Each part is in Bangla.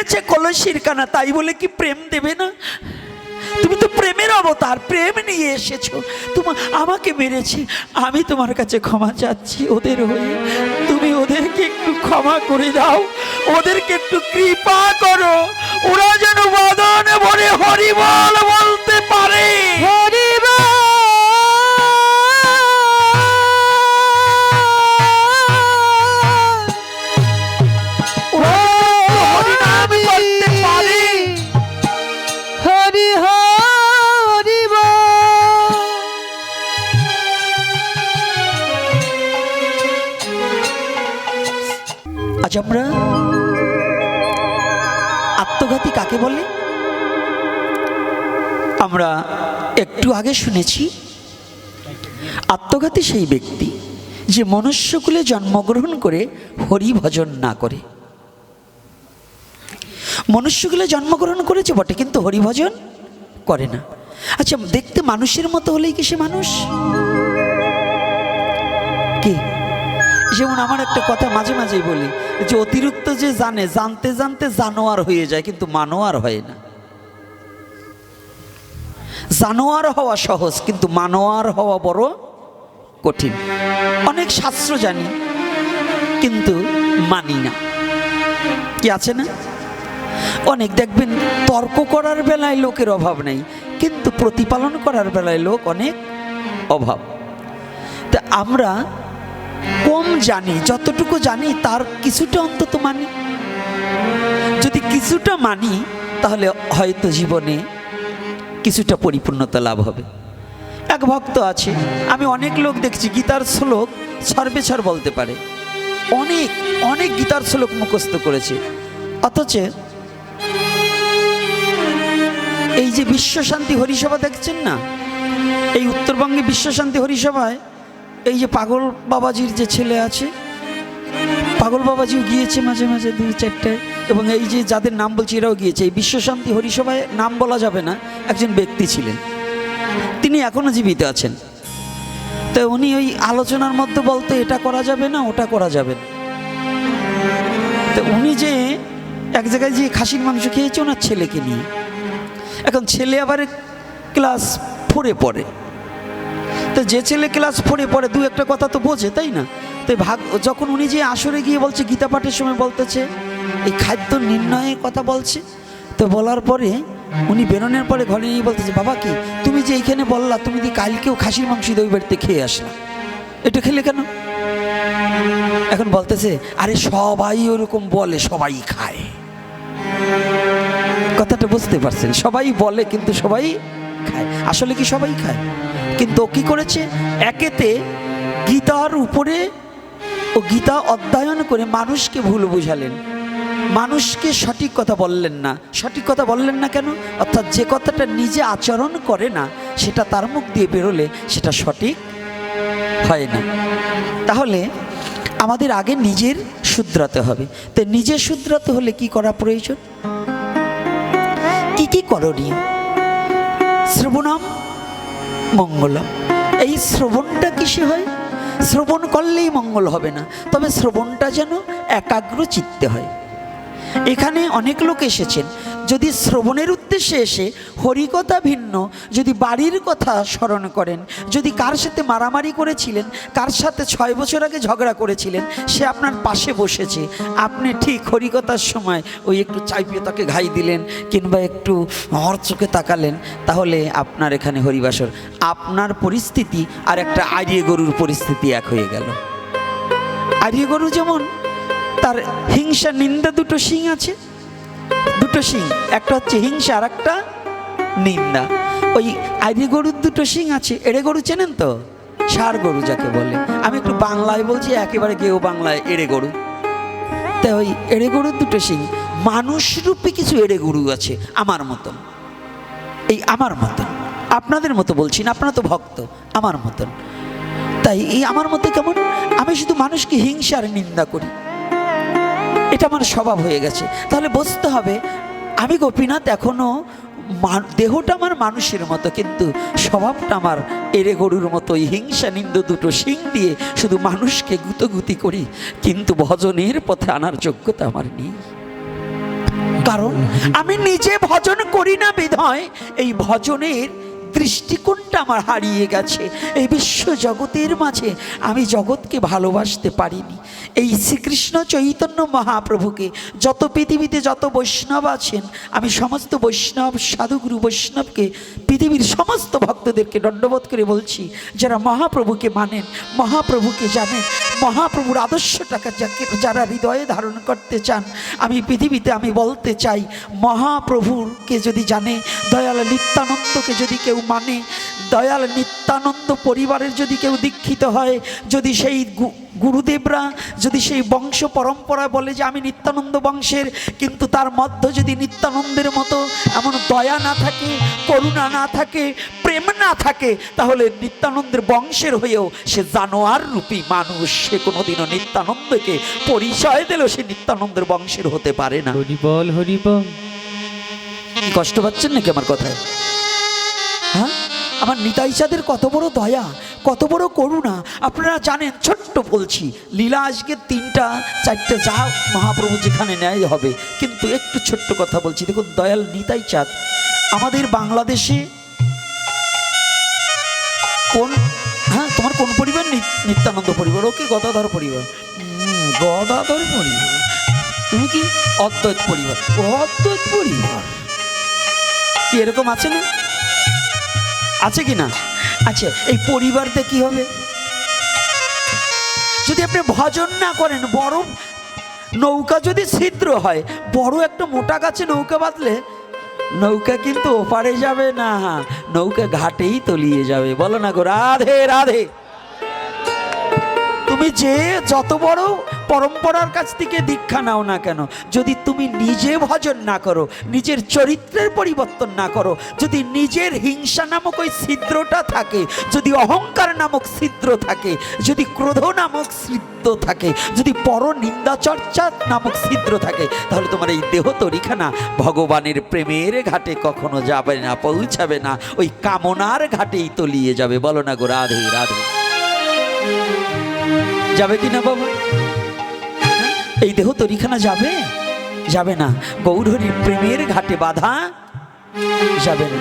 মেরেছে কলসির কানা, তাই বলে কি প্রেম দেবে না? তুমি তো প্রেমের অবতার, প্রেম নিয়ে এসেছো। তোমার আমাকে মেরেছে, আমি তোমার কাছে ক্ষমা চাচ্ছি ওদের হয়ে। তুমি ওদেরকে একটু ক্ষমা করে দাও, ওদেরকে একটু কৃপা করো, ওরা যেন বদনে ভরে হরিবল বলতে পারে। আজ আমরা আত্মঘাতী কাকে বলে আমরা একটু আগে শুনেছি। আত্মঘাতী সেই ব্যক্তি যে মনুষ্যকুলে জন্মগ্রহণ করে হরি ভজন না করে। মনুষ্যকুলে জন্মগ্রহণ করেছে বটে, কিন্তু হরি ভজন করে না। আচ্ছা, দেখতে মানুষের মতো হলেই কি সে মানুষ? কে? যেমন আমার একটা কথা মাঝে মাঝেই বলি যে অতিরিক্ত যে জানে, জানতে জানতে জানোয়ার হয়ে যায়, কিন্তু মানোয়ার হয় না। জানোয়ার হওয়া সহজ, কিন্তু মানোয়ার হওয়া বড় কঠিন। অনেক শাস্ত্র জানি কিন্তু মানি না, কি আছে না? অনেক দেখবেন তর্ক করার বেলায় লোকের অভাব নেই, কিন্তু প্রতিপালন করার বেলায় লোক অনেক অভাব। তা আমরা কম জানি, যতটুকু জানি তার কিছুটা অন্তত মানি। যদি কিছুটা মানি তাহলে হয়তো জীবনে কিছুটা পরিপূর্ণতা লাভ হবে। এক ভক্ত আছে, আমি অনেক লোক দেখছি গীতার শ্লোক সর্বেছর বলতে পারে, অনেক অনেক গীতার শ্লোক মুখস্থ করেছে, অথচ এই যে বিশ্বশান্তি হরিসভা দেখছেন না, এই উত্তরবঙ্গে বিশ্বশান্তি হরিসভায় এই যে পাগল বাবাজির যে ছেলে আছে, পাগল বাবাজিও গিয়েছে মাঝে মাঝে 2-4টায়, এবং এই যে যাদের নাম বলছি এরাও গিয়েছে। এই বিশ্বশান্তি হরিসভায় নাম বলা যাবে না, একজন ব্যক্তি ছিলেন, তিনি এখনো জীবিত আছেন। তো উনি ওই আলোচনার মধ্যে বলতে এটা করা যাবে না, ওটা করা যাবে না। তো উনি যে এক জায়গায় যে খাসির মাংস খেয়েছে ওনার ছেলেকে নিয়ে, এখন ছেলে আবার ক্লাস 4-এ পড়ে। তো যে ছেলে ক্লাস 4-এ পড়ে 2-একটা কথা তো বোঝে, তাই না? তো যখন উনি যে আসরে গিয়ে বলছে, গীতা পাঠের সময় বলতেছে এই খাদ্য নির্ণয়ের কথা বলছে, তো বলার পরে উনি বেরোনোর পরে ঘরে নিয়ে বলতেছে, বাবা কি তুমি যে এইখানে বললা, তুমি যে কালকেও খাসির মাংস ওই বাড়িতে খেয়ে আসলা, এটা খেলে কেন? এখন বলতেছে, আরে সবাই ওরকম বলে, সবাই খায়। কথাটা বুঝতে পারছেন? সবাই বলে কিন্তু সবাই খায়। আসলে কি সবাই খায়? কিন্তু কি করেছে, একেতে গীতার উপরে ও গীতা অধ্যয়ন করে মানুষকে ভুল বুঝালেন, মানুষকে সঠিক কথা বললেন না। সঠিক কথা বললেন না কেন? অর্থাৎ যে কথাটা নিজে আচরণ করে না, সেটা তার মুখ দিয়ে বেরোলে সেটা সঠিক হয় না। তাহলে আমাদের আগে নিজের শুধরাতে হবে। তো নিজে শুধরাতে হলে কি করা প্রয়োজন? কি কি করণীয়? শ্রবণম মঙ্গলম। এই শ্রবণটা কিসে হয়? শ্রবণ করলেই মঙ্গল হবে না, তবে শ্রবণটা যেন একাগ্র চিত্তে হয়। এখানে অনেক লোক এসেছেন, যদি শ্রবণের উদ্দেশ্যে এসে হরিকথা ভিন্ন যদি বাড়ির কথা স্মরণ করেন, যদি কার সাথে মারামারি করেছিলেন, কার সাথে 6 বছর আগে ঝগড়া করেছিলেন, সে আপনার পাশে বসেছে, আপনি ঠিক হরিকথার সময় ওই একটু চাইপিয়ে তাকে ঘাই দিলেন কিংবা একটু হর চোখে তাকালেন, তাহলে আপনার এখানে হরিবাসর। আপনার পরিস্থিতি আর একটা আরিয়ে গরুর পরিস্থিতি এক হয়ে গেল। আরিয়ে গরু যেমন তার হিংসা নিন্দা দুটো শিং আছে, দুটো শিং, একটা হচ্ছে হিংসা আর একটা নিন্দা। ওই আইরি গরুর দুটো শিং আছে। এড়ে গরু চেনেন তো? ষাঁড় গরু যাকে বলে, আমি একটু বাংলায় বলছি, একেবারে গেও বাংলায় এড়ে গরু। তাই ওই এড়ে গরুর দুটো শিং, মানুষরূপী কিছু এড়ে গরু আছে আমার মতন, এই আমার মতন, আপনাদের মতো বলছি না, আপনারা তো ভক্ত, আমার মতন। তাই এই আমার মতো কেমন, আমি শুধু মানুষকে হিংসা আর নিন্দা করি, এটা আমার স্বভাব হয়ে গেছে। তাহলে বুঝতে হবে আমি গোপীনাথ এখনও দেহটা আমার মানুষের মতো, কিন্তু স্বভাবটা আমার এড়ে গরুর মতো। এই হিংসা নিন্দা দুটো শিং দিয়ে শুধু মানুষকে গুতগুতি করি, কিন্তু ভজনের পথে আনার যোগ্যতা আমার নেই। কারণ আমি নিজে ভজন করি না বিধায় এই ভজনের দৃষ্টিকোণটা আমার হারিয়ে গেছে। এই বিশ্ব জগতের মাঝে আমি জগৎকে ভালোবাসতে পারিনি। এই শ্রীকৃষ্ণ চৈতন্য মহাপ্রভুকে, যত পৃথিবীতে যত বৈষ্ণব আছেন, আমি সমস্ত বৈষ্ণব সাধুগুরু বৈষ্ণবকে, পৃথিবীর সমস্ত ভক্তদেরকে দণ্ডবোধ করে বলছি, যারা মহাপ্রভুকে মানেন, মহাপ্রভুকে জানেন, মহাপ্রভুর আদর্শটাকে যারা হৃদয়ে ধারণ করতে চান, আমি পৃথিবীতে আমি বলতে চাই, মহাপ্রভুকে যদি জানে, দয়াল নিত্যানন্দকে যদি কেউ মানে, দয়াল নিত্যানন্দ পরিবারের যদি কেউ দীক্ষিত হয়, যদি সেই গুরুদেবরা যদি সেই বংশ পরম্পরায় বলে যে আমি নিত্যানন্দ বংশের, কিন্তু তার মধ্যে যদি নিত্যানন্দের মতো এমন দয়া না থাকে, করুণা না থাকে, প্রেম না থাকে, তাহলে নিত্যানন্দের বংশের হয়েও সে জানোয়ার রূপী মানুষ। সে কোনোদিনও নিত্যানন্দকে পরিচয় দিলেও সে নিত্যানন্দের বংশের হতে পারে না। হরিবল হরিবল। কষ্ট পাচ্ছেন নাকি আমার কথায়? হ্যাঁ, আমার নিতাই চাঁদের কত বড় দয়া, কত বড় করুণা আপনারা জানেন। ছোট্ট বলছি, লীলা আজকে 3টা 4টে যা মহাপ্রভু যেখানে ন্যায় হবে, কিন্তু একটু ছোট্ট কথা বলছি। দেখুন, দয়াল নিতাই চাঁদ আমাদের বাংলাদেশে কোন, হ্যাঁ তোমার কোন পরিবার? নিত্যানন্দ পরিবার। ওকে, গদাধর পরিবার। গদাধর পরিবার। তুমি কি অদ্বৈত পরিবার? অদ্বৈত পরিবার কি এরকম আছে না? আছে কি না? আচ্ছা, এই পরিবারতে কি হবে যদি আপনি ভজন না করেন? বড় নৌকা যদি ছিদ্র হয়, বড় একটা মোটা গাছে নৌকা বাঁধলে নৌকা কিন্তু ওপারে যাবে না, নৌকা ঘাটেই তলিয়ে যাবে। বলো না গো রাধে রাধে। তুমি যে যত বড় পরম্পরার কাছ থেকে দীক্ষা নাও না কেন, যদি তুমি নিজে ভজন না করো, নিজের চরিত্রের পরিবর্তন না করো, যদি নিজের হিংসা নামক ওই ছিদ্রটা থাকে, যদি অহংকার নামক ছিদ্র থাকে, যদি ক্রোধ নামক ছিদ্র থাকে, যদি পর নিন্দা চর্চা নামক ছিদ্র থাকে, তাহলে তোমার এই দেহ তরিখানা ভগবানের প্রেমের ঘাটে কখনো যাবে না, পৌঁছাবে না, ওই কামনার ঘাটেই তলিয়ে যাবে। বলো না গো রাধে রাধে। যাবে কি না বাবা? এই দেহ তরিখানা যাবে? যাবে না। গৌরহরির প্রেমের ঘাটে বাধা যাবে না।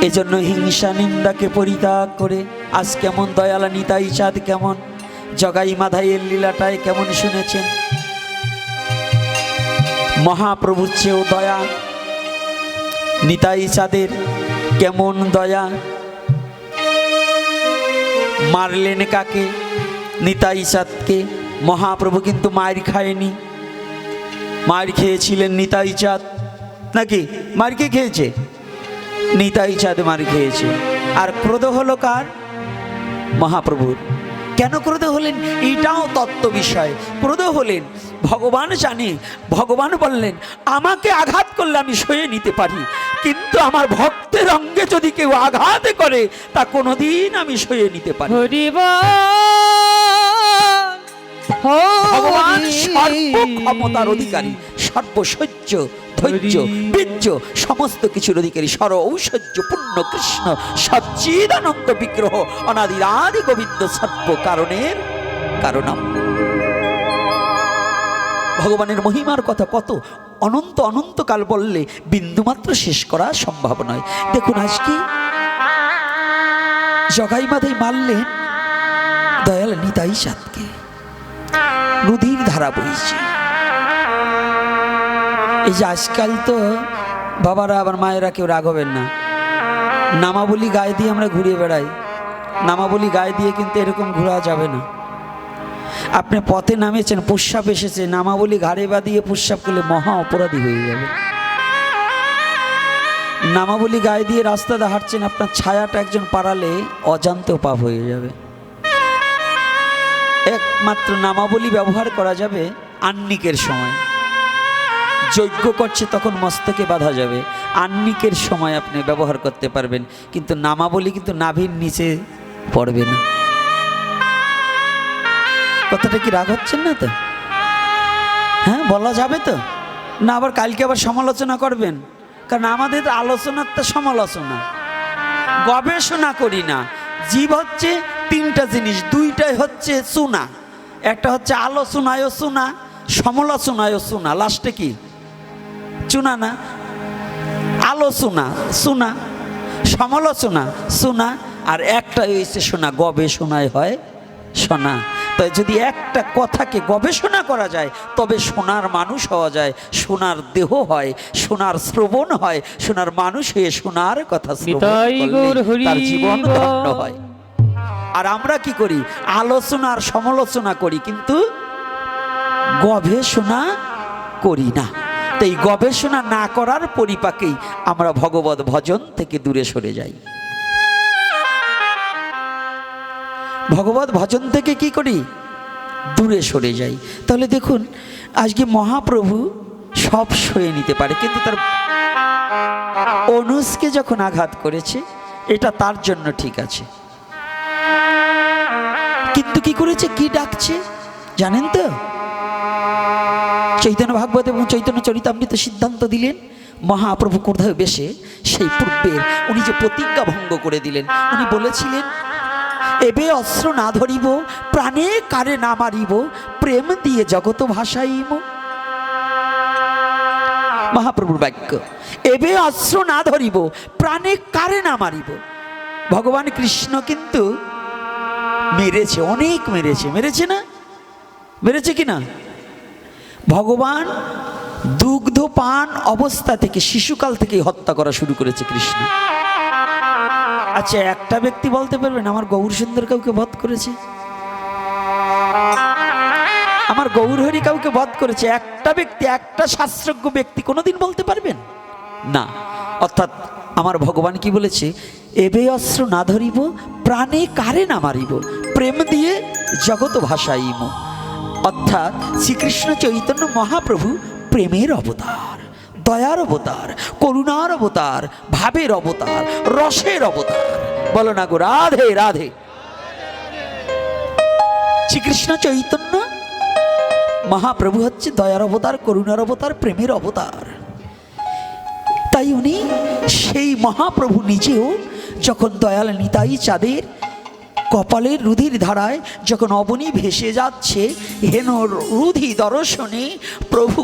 এজন্য হিংসা নিন্দাকে পরিত্যাগ করে আজ কেমন দয়ালা নিতাই চাঁদ, কেমন জগাই মাধাইয়ের লীলাটায় কেমন শুনেছেন? মহাপ্রভুর চেয়েও দয়া নিতাই চাঁদের, কেমন দয়া। মারলেন কাকে? নিতাই চাঁদকে। মহাপ্রভু কিন্তু মার খায়নি। মার খেয়েছিলেন নিতাই চাঁদ নাকি? মার কে খেয়েছে? নিতাই চাঁদ মার খেয়েছে। আর ক্রোধ হলো কার? মহাপ্রভুর। কেন ক্রোধ হলেন? এটাও তত্ত্ব বিষয়। ক্রোধ হলেন ভগবান জানে, ভগবান বললেন আমাকে আঘাত করলে আমি সয়ে নিতে পারি, কিন্তু আমার ভক্তের অঙ্গে যদি কেউ আঘাত করে তা কোনোদিন আমি সয়ে নিতে পারি। ভগবান সর্বক্ষমতার অধিকারী, সর্বসহ্য, ধৈর্য, বীর্য, সমস্ত কিছুর অধিকারী, সর্ব ঐশ্বর্য পূর্ণ কৃষ্ণ সচ্চিদানন্দ বিগ্রহ, অনাদির আদি গোবিন্দ, সর্ব কারণের কারণম। ভগবানের মহিমার কথা কত অনন্ত অনন্তকাল বললে বিন্দুমাত্র শেষ করা সম্ভব নয়। দেখুন আজকে জগাই মাধাই মারলেন দয়াল নিতাই চাঁদকে, নদীর ধারা বইছে। এই যে আজকাল তো বাবারা আবার মায়েরা কেউ রাগ হবেন না, নামাবলী গায়ে দিয়ে আমরা ঘুরে বেড়াই। নামাবলী গায়ে দিয়ে কিন্তু এরকম ঘোরা যাবে না। আপনি পথে নামেছেন, প্রস্রাব এসেছে, নামাবলী ঘাড়ে বাঁধিয়ে প্রস্রাব করলে মহা অপরাধী হয়ে যাবে। নামাবলী গায়ে দিয়ে রাস্তাতে হাঁটছেন, আপনার ছায়াটা একজন পাড়ালে অজান্তেও পাপ হয়ে যাবে। একমাত্র নামাবলী ব্যবহার করা যাবে আন্নিকের সময়। যজ্ঞ করছে তখন মস্তকে বাঁধা যাবে, আন্নিকের সময় আপনি ব্যবহার করতে পারবেন, কিন্তু নামাবলী কিন্তু নাভির নিচে পড়বে না। কথাটা কি রাগ হচ্ছেন না তো? হ্যাঁ, বলা যাবে তো না? আবার কালকে আবার সমালোচনা করবেন, কারণ আমাদের আলোচনার তো সমালোচনা, গবেষণা করি না। জীব হচ্ছে 3টা জিনিস, 2টাই হচ্ছে চুনা, একটা হচ্ছে আলোচনায় শোনা, সমালোচনায় শোনা, লাস্টে কি চুনা না? আলোচনা শোনা, সমালোচনা শোনা, আর একটা হয়েছে শোনা, গবেষণায় হয় শোনা। তাই যদি একটা কথাকে গবেষণা করা যায় তবে শোনার মানুষ হওয়া যায়, শোনার দেহ হয়, শোনার শ্রবণ হয়, শোনার মানুষ হয়ে শোনার কথা তার জীবন ধন্য হয়। আর আমরা কি করি? আলোচনার সমালোচনা করি কিন্তু গবেষণা করি না। তো এই গবেষণা না করার পরিপাকেই আমরা ভগবত ভজন থেকে দূরে সরে যাই। ভগবত ভজন থেকে কি করি? দূরে সরে যাই। তাহলে দেখুন, আজকে মহাপ্রভু সব সয়ে নিতে পারে, কিন্তু তার অনুজকে যখন আঘাত করেছে এটা তার জন্য ঠিক আছে, কিন্তু কি করেছে? কি ডাকছে জানেন তো? চৈতন্য ভাগবত এবং চৈতন্য চরিতামৃত সিদ্ধান্ত দিলেন, মহাপ্রভু কোথায় বেশে সেই পূর্বের উনি যে প্রতিজ্ঞা ভঙ্গ করে দিলেন। উনি বলেছিলেন, এবে অস্ত্র না ধরিব, প্রাণে কারে না মারিব, প্রেম দিয়ে জগত ভাসাইব। মহাপ্রভুর বাক্য, এবে অস্ত্র না ধরিব, প্রাণে কারে না মারিব। ভগবান কৃষ্ণ কিন্তু মেরেছে, অনেক মেরেছে, মেরেছে না? মেরেছে কি না? ভগবান দুগ্ধ পান অবস্থা থেকে, শিশুকাল থেকে হত্যা করা শুরু করেছে কৃষ্ণ। আচ্ছা, একটা ব্যক্তি বলতে পারবেন আমার গৌর সুন্দর কাউকে বধ করেছে? আমার গৌর হরি কাউকে বধ করেছে? একটা ব্যক্তি, একটা শাস্ত্রজ্ঞ ব্যক্তি কোনোদিন বলতে পারবেন না। অর্থাৎ আমার ভগবান কি বলেছে? এবে অস্ত্র না ধরিব, প্রাণে কারে না মারিব, প্রেম দিয়ে জগত ভাসাইব। অর্থাৎ শ্রীকৃষ্ণ চৈতন্য মহাপ্রভু প্রেমের অবতার, দয়ার অবতার, করুণার অবতার, ভাবের অবতার, রসের অবতার। বলো না গো রাধে রাধে। শ্রীকৃষ্ণ চৈতন্য মহাপ্রভু হচ্ছে দয়ার অবতার, করুণার অবতার, প্রেমের অবতার। তাই উনি সেই মহাপ্রভু নিজেও যখন দয়াল নিতাই চাঁদের কপালের রুধির ধারায় যখন অবনী ভেসে যাচ্ছে, হেন রুধি দর্শনে প্রভু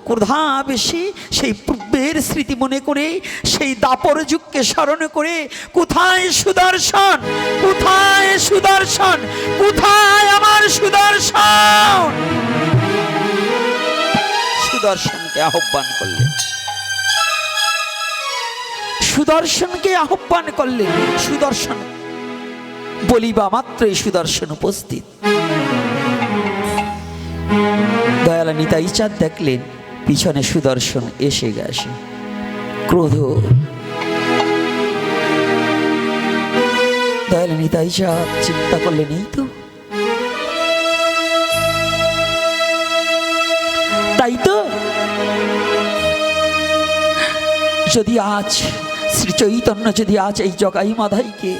ক্রোধাবেশে সেই পূর্বের স্মৃতি মনে করে, সেই দাপর যুগকে স্মরণ করে, কোথায় সুদর্শন, কোথায় সুদর্শন, কোথায় আমার সুদর্শন, সুদর্শনকে আহ্বান করলেন, সুদর্শনকে আহ্বান করলেন। সুদর্শন বলিবা মাত্রই সুদর্শন উপস্থিত। দয়াল নিতাই চাঁদ দেখলেন পিছনে সুদর্শন এসে গেছে। ক্রোধ, দয়াল নিতাই চাঁদ চিন্তা করলেন, এই তো, তাই তো, যদি আজ শ্রী চৈতন্য যদি আজ এই জগাই মাধাইকে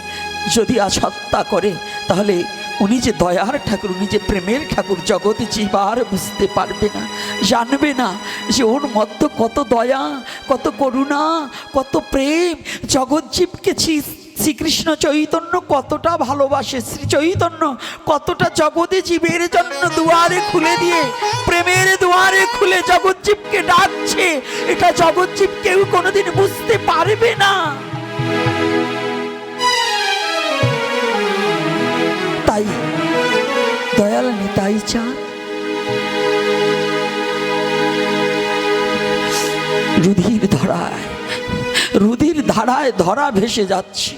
যদি আজ হত্যা করে, তাহলে উনি যে দয়ার ঠাকুর, উনি যে প্রেমের ঠাকুর, জগৎ জীবার বুঝতে পারবে না, জানবে না যে ওর মধ্যে কত দয়া, কত করুণা, কত প্রেম। জগৎ জীবকে শ্রীকৃষ্ণ চৈতন্য কতটা ভালোবাসে, শ্রী চৈতন্য কতটা জগতে জীবের জন্য দুয়ারে খুলে দিয়ে, প্রেমের দুয়ারে খুলে জগৎ জীবকে ডাকছে, এটা জগৎ জীব কেউ কোনোদিন বুঝতে পারবে না। তাই দয়াল নিতাই চাঁদ রুধির ধরায়, রুধির ধারায় ধরা ভেসে যাচ্ছে।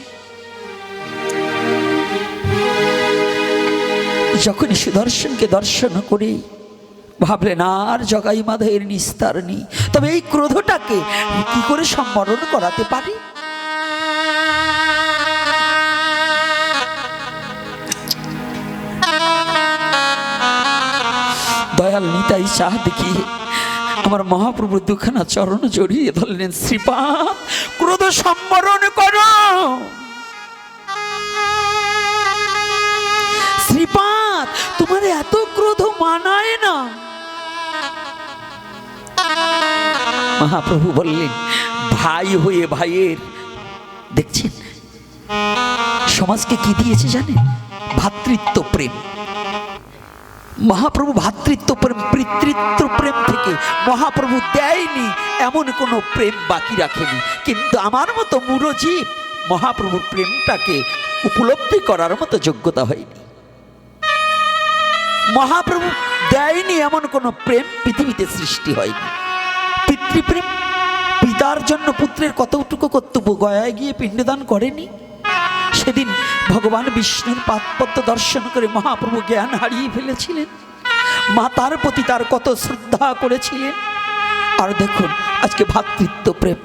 যখন সুদর্শনকে দর্শন করে ভাবলেন আর জগাই মাধের নিস্তার নেই, তবে এই ক্রোধটাকে কি করে সম্বরণ করাতে পারি? দয়াল নিতাই চাঁদ দেখিয়ে আমার মহাপ্রভুর দুখানা চরণ জড়িয়ে ধরলেন, শ্রীপাদ ক্রোধ সম্বরণ করো, শ্রীপাদ তোমার এত ক্রোধ মানায় না। মহাপ্রভু বললেন, ভাই হয়ে ভাইয়ের, দেখছেন সমাজকে কি দিয়েছে জানেন? ভ্রাতৃত্ব প্রেম। মহাপ্রভু ভাতৃত্ব প্রেম পিতৃত্ব প্রেম থেকে মহাপ্রভু দেয়নি এমন কোনো প্রেম বাকি রাখেনি, কিন্তু আমার মতো মুরজীব মহাপ্রভুর প্রেমটাকে উপলব্ধি করার মতো যোগ্যতা হয়নি। মহাপ্রভু দেয়নি এমন কোনো প্রেম পৃথিবীতে সৃষ্টি হয়নি। পিতৃপ্রেম, পিতার জন্য পুত্রের কতটুকু কর্তব্য, গয়ায় গিয়ে পিণ্ডদান করেনি? সেদিন ভগবান বিষ্ণুর পাদপদ্ম দর্শন করে মহাপ্রভু জ্ঞান হারিয়ে ফেলেছিলেন, মাতার প্রতি তার কত শ্রদ্ধা করেছিলেন। আর দেখুন আজকে ভ্রাতৃত্ব প্রেম,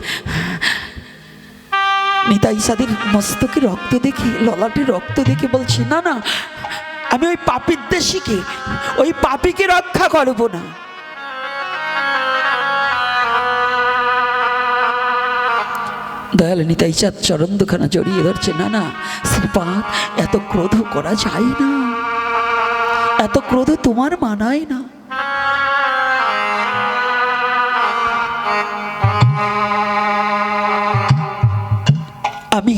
নিতাই সাদির মস্তকে রক্ত দেখে, ললাটে রক্ত দেখে বলছি না না, আমি ওই পাপীর দেশিকে, ওই পাপীকে রক্ষা করব না। দয়াল নিতাই চাঁদ চরণ দুখানা জড়িয়ে ধরছে, না না শ্রীপাদ, এত ক্রোধ করা যায় না, এত ক্রোধ তোমার মানায় না। আমি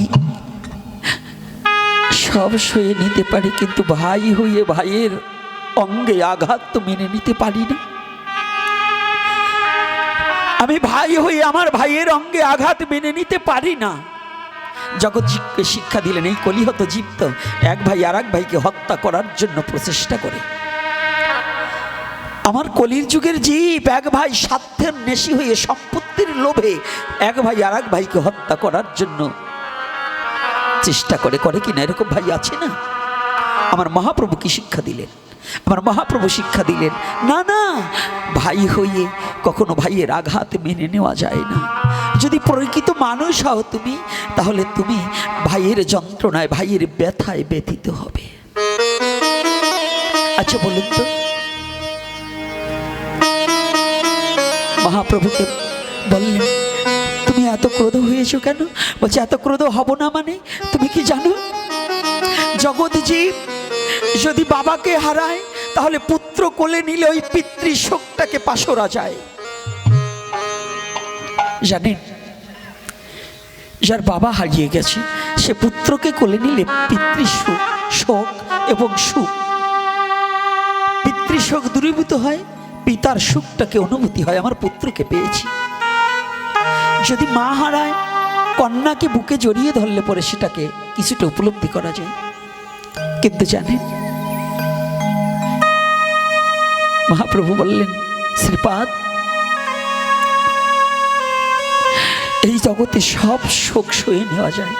সব সয়ে নিতে পারি, কিন্তু ভাই হয়ে ভাইয়ের অঙ্গে আঘাত তো মেনে নিতে পারি না। আমি ভাই হয়ে আমার ভাইয়ের অঙ্গে আঘাত মেনে নিতে পারি না। জগৎজীবকে শিক্ষা দিলেন, এই কলিহত জীব তো এক ভাই আর এক ভাইকে হত্যা করার জন্য প্রচেষ্টা করে। আমার কলির যুগের জীব এক ভাই স্বার্থের নেশি হয়ে সম্পত্তির লোভে এক ভাই আর এক ভাইকে হত্যা করার জন্য চেষ্টা করে, করে কিনা এরকম ভাই আছে না? আমার মহাপ্রভু কি শিক্ষা দিলেন? আমার মহাপ্রভু শিক্ষা দিলেন, না না, ভাই হয়ে কখনো ভাইয়ের আঘাত মেনে নেওয়া যায় না। যদি প্রকৃত মানুষ হও তুমি, তাহলে তুমি ভাইয়ের যন্ত্রণায়, ভাইয়ের ব্যথায় ব্যথিত হবে। আচ্ছা বলুন তো, মহাপ্রভুকে বললেন তুমি এত ক্রোধ হয়েছো কেন? বলছে এত ক্রোধ হব না মানে, তুমি কি জানো জগৎজীব যদি বাবাকে হারায় তাহলে পুত্র কোলে নিলে ওই পিতৃশোকটাকে পাশরা যায়। জানেন, যার বাবা হারিয়ে গেছে সে পুত্রকে কোলে নিলে পিতৃশোক, শোক এবং সুখ, পিতৃশোক দূরীভূত হয়, পিতার সুখটাকে অনুভূতি হয়, আমার পুত্রকে পেয়েছি। যদি মা হারায়, কন্যাকে বুকে জড়িয়ে ধরলে পরে সেটাকে কিছুটা উপলব্ধি করা যায়। কিন্তু জানেন, মহাপ্রভু বললেন শ্রীপাদ, এই জগতে সব শোক সয়ে নেওয়া যায়,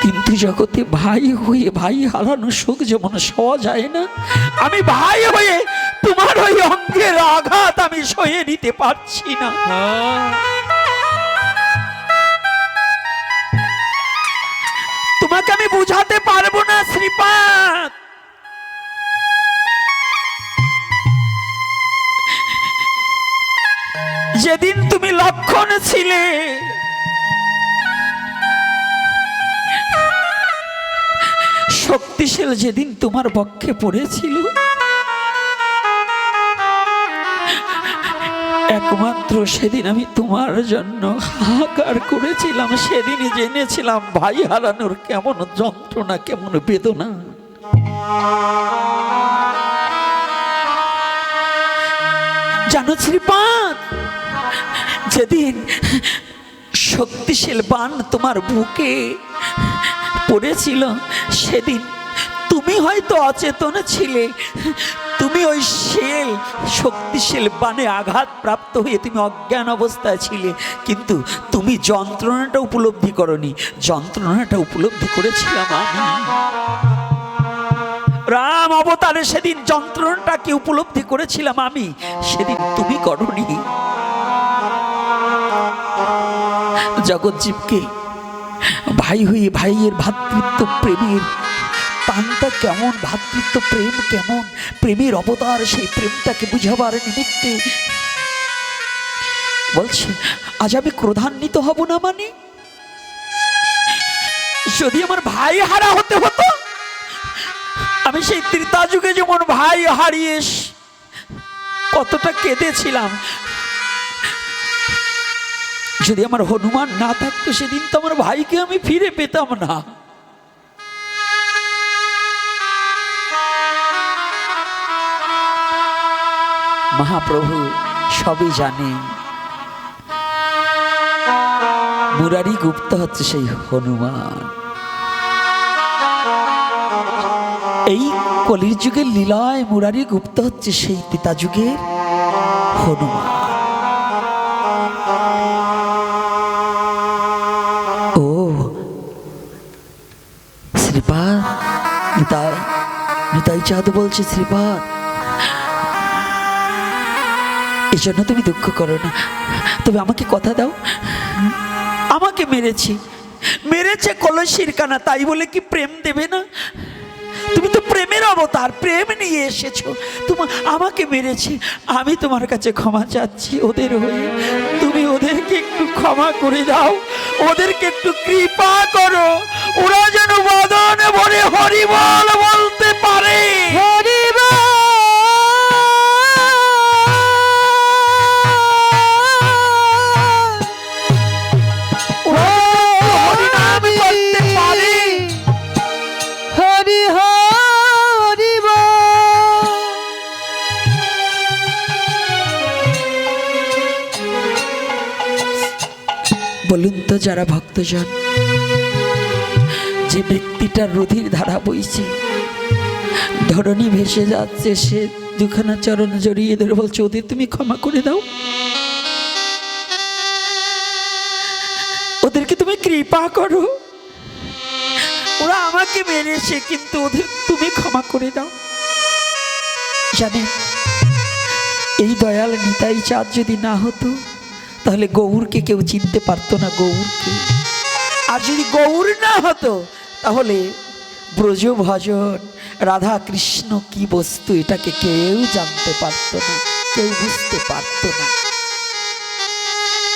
কিন্তু জগতে ভাই হয়ে ভাই হারানো শোক যেমন সওয়া যায় না, আমি ভাই হয়ে তোমার ওই অঙ্গের আঘাত আমি সয়ে নিতে পারছি না। তোমাকে আমি বুঝাতে পারবো না শ্রীপাদ। যেদিন তুমি লক্ষণ ছিলে, শক্তিশাল যেদিন তোমার পক্ষে পড়েছিল, একমাত্র সেদিন আমি তোমার জন্য হাহাকার করেছিলাম। সেদিনই জেনেছিলাম ভাই হারানোর কেমন যন্ত্রণা, কেমন বেদনা। জানো শ্রীপাদ, যেদিন শক্তিশাল বাণ তোমার বুকে পড়েছিল, সেদিন তুমি হয়তো অচেতন ছিলে, তুমি ওই শেল শক্তিশাল বাণে আঘাত প্রাপ্ত হয়ে তুমি অজ্ঞান অবস্থায় ছিলে, কিন্তু তুমি যন্ত্রণাটা উপলব্ধি করনি, যন্ত্রণাটা উপলব্ধি করেছিলাম আমি। রাম অবতারে সেদিন যন্ত্রণাটাকে উপলব্ধি করেছিলাম আমি, সেদিন তুমি করনি। জগৎজীবকে ভাই হয়ে ভাইয়ের ভ্রাতৃত্ব প্রেমের টানটা কেমন, ভ্রাতৃত্ব প্রেম কেমন, প্রেমের অবতার, সেই প্রেমটাকে বুঝাবার নিমিত্তে বলছে আজ আমি ক্রোধান্বিত হব না মানে, যদি আমার ভাই হারা হতে হতো, আমি সেই ত্রেতা যুগে যেমন ভাই হারিয়ে কতটা কেঁদেছিলাম, যদি আমার হনুমান না থাকতো সেদিন তো আমার ভাইকে আমি ফিরে পেতাম না। মহাপ্রভু সবই জানে। মুরারি গুপ্ত হচ্ছে সেই হনুমান। এই কলির যুগের লীলায় মুরারি গুপ্ত হচ্ছে সেই ত্রেতা যুগের হনুমান। ও শ্রীপাদ, নিতাই নিতাই চাঁদ বলছে, শ্রীপাদ এই জন্য তুমি দুঃখ করো না, তবে আমাকে কথা দাও। আমাকে মেরেছে কলসির কানা, তাই বলে কি প্রেম দেবে না? তুমি তো প্রেমের অবতার, প্রেম নিয়ে এসেছো। তোমার আমাকে মেরেছে, আমি তোমার কাছে ক্ষমা চাচ্ছি ওদের হয়ে। তুমি ওদেরকে একটু ক্ষমা করে দাও, ওদেরকে একটু কৃপা করো, ওরা যেন বদনে ভরে হরিবল বলতে পারে। বলুন তো যারা ভক্তজন, যে ব্যক্তিটার রুধির ধারা বইছে, ধরণী ভেসে যাচ্ছে, সে দুখানা চরণ জড়িয়ে ধরে বলছে ওদের তুমি ক্ষমা করে দাও, ওদেরকে তুমি কৃপা করো, ওরা আমাকে মেরেছে কিন্তু ওদের তুমি ক্ষমা করে দাও। জানেন, এই দয়াল নিতাই চাঁদ যদি না হতো তাহলে গৌরকে কেউ চিনতে পারতো না, গৌরকে। আর যদি গৌর না হতো তাহলে ব্রজ ভজন রাধা কৃষ্ণ কি বস্তু এটাকে কেউ জানতে পারতো না, কেউ বুঝতে পারতো না,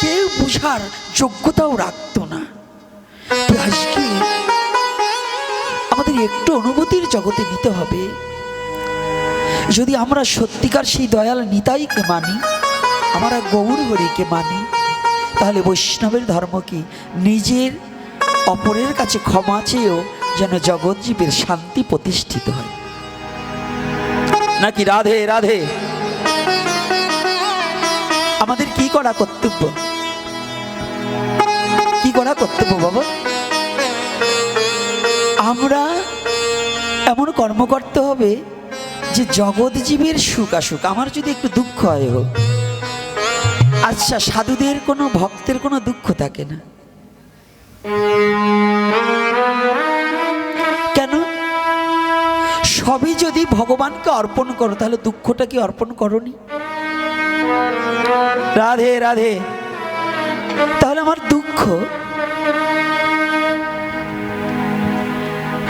কেউ বুঝার যোগ্যতাও রাখতো না। আজকে আমাদের একটু অনুভূতির জগতে নিতে হবে। যদি আমরা সত্যিকার সেই দয়াল নিতাইকে মানি, আমরা গৌর হরিকে মানি, তাহলে বৈষ্ণবের ধর্ম কি? নিজের অপরের কাছে ক্ষমা চেয়েও যেন জগৎজীবের শান্তি প্রতিষ্ঠিত হয়, নাকি? রাধে রাধে। আমাদের কি করা কর্তব্য? কি করা কর্তব্য বাবা? আমরা এমন কর্ম করতে হবে যে জগৎজীবের সুখ আসুক, আমার যদি একটু দুঃখ হয় হোক। আচ্ছা, সাধুদের কোনো ভক্তের কোনো দুঃখ থাকে না কেন? সবই যদি ভগবানকে অর্পণ করো তাহলে দুঃখটা কি অর্পণ করনি? রাধে রাধে। তাহলে আমার দুঃখ,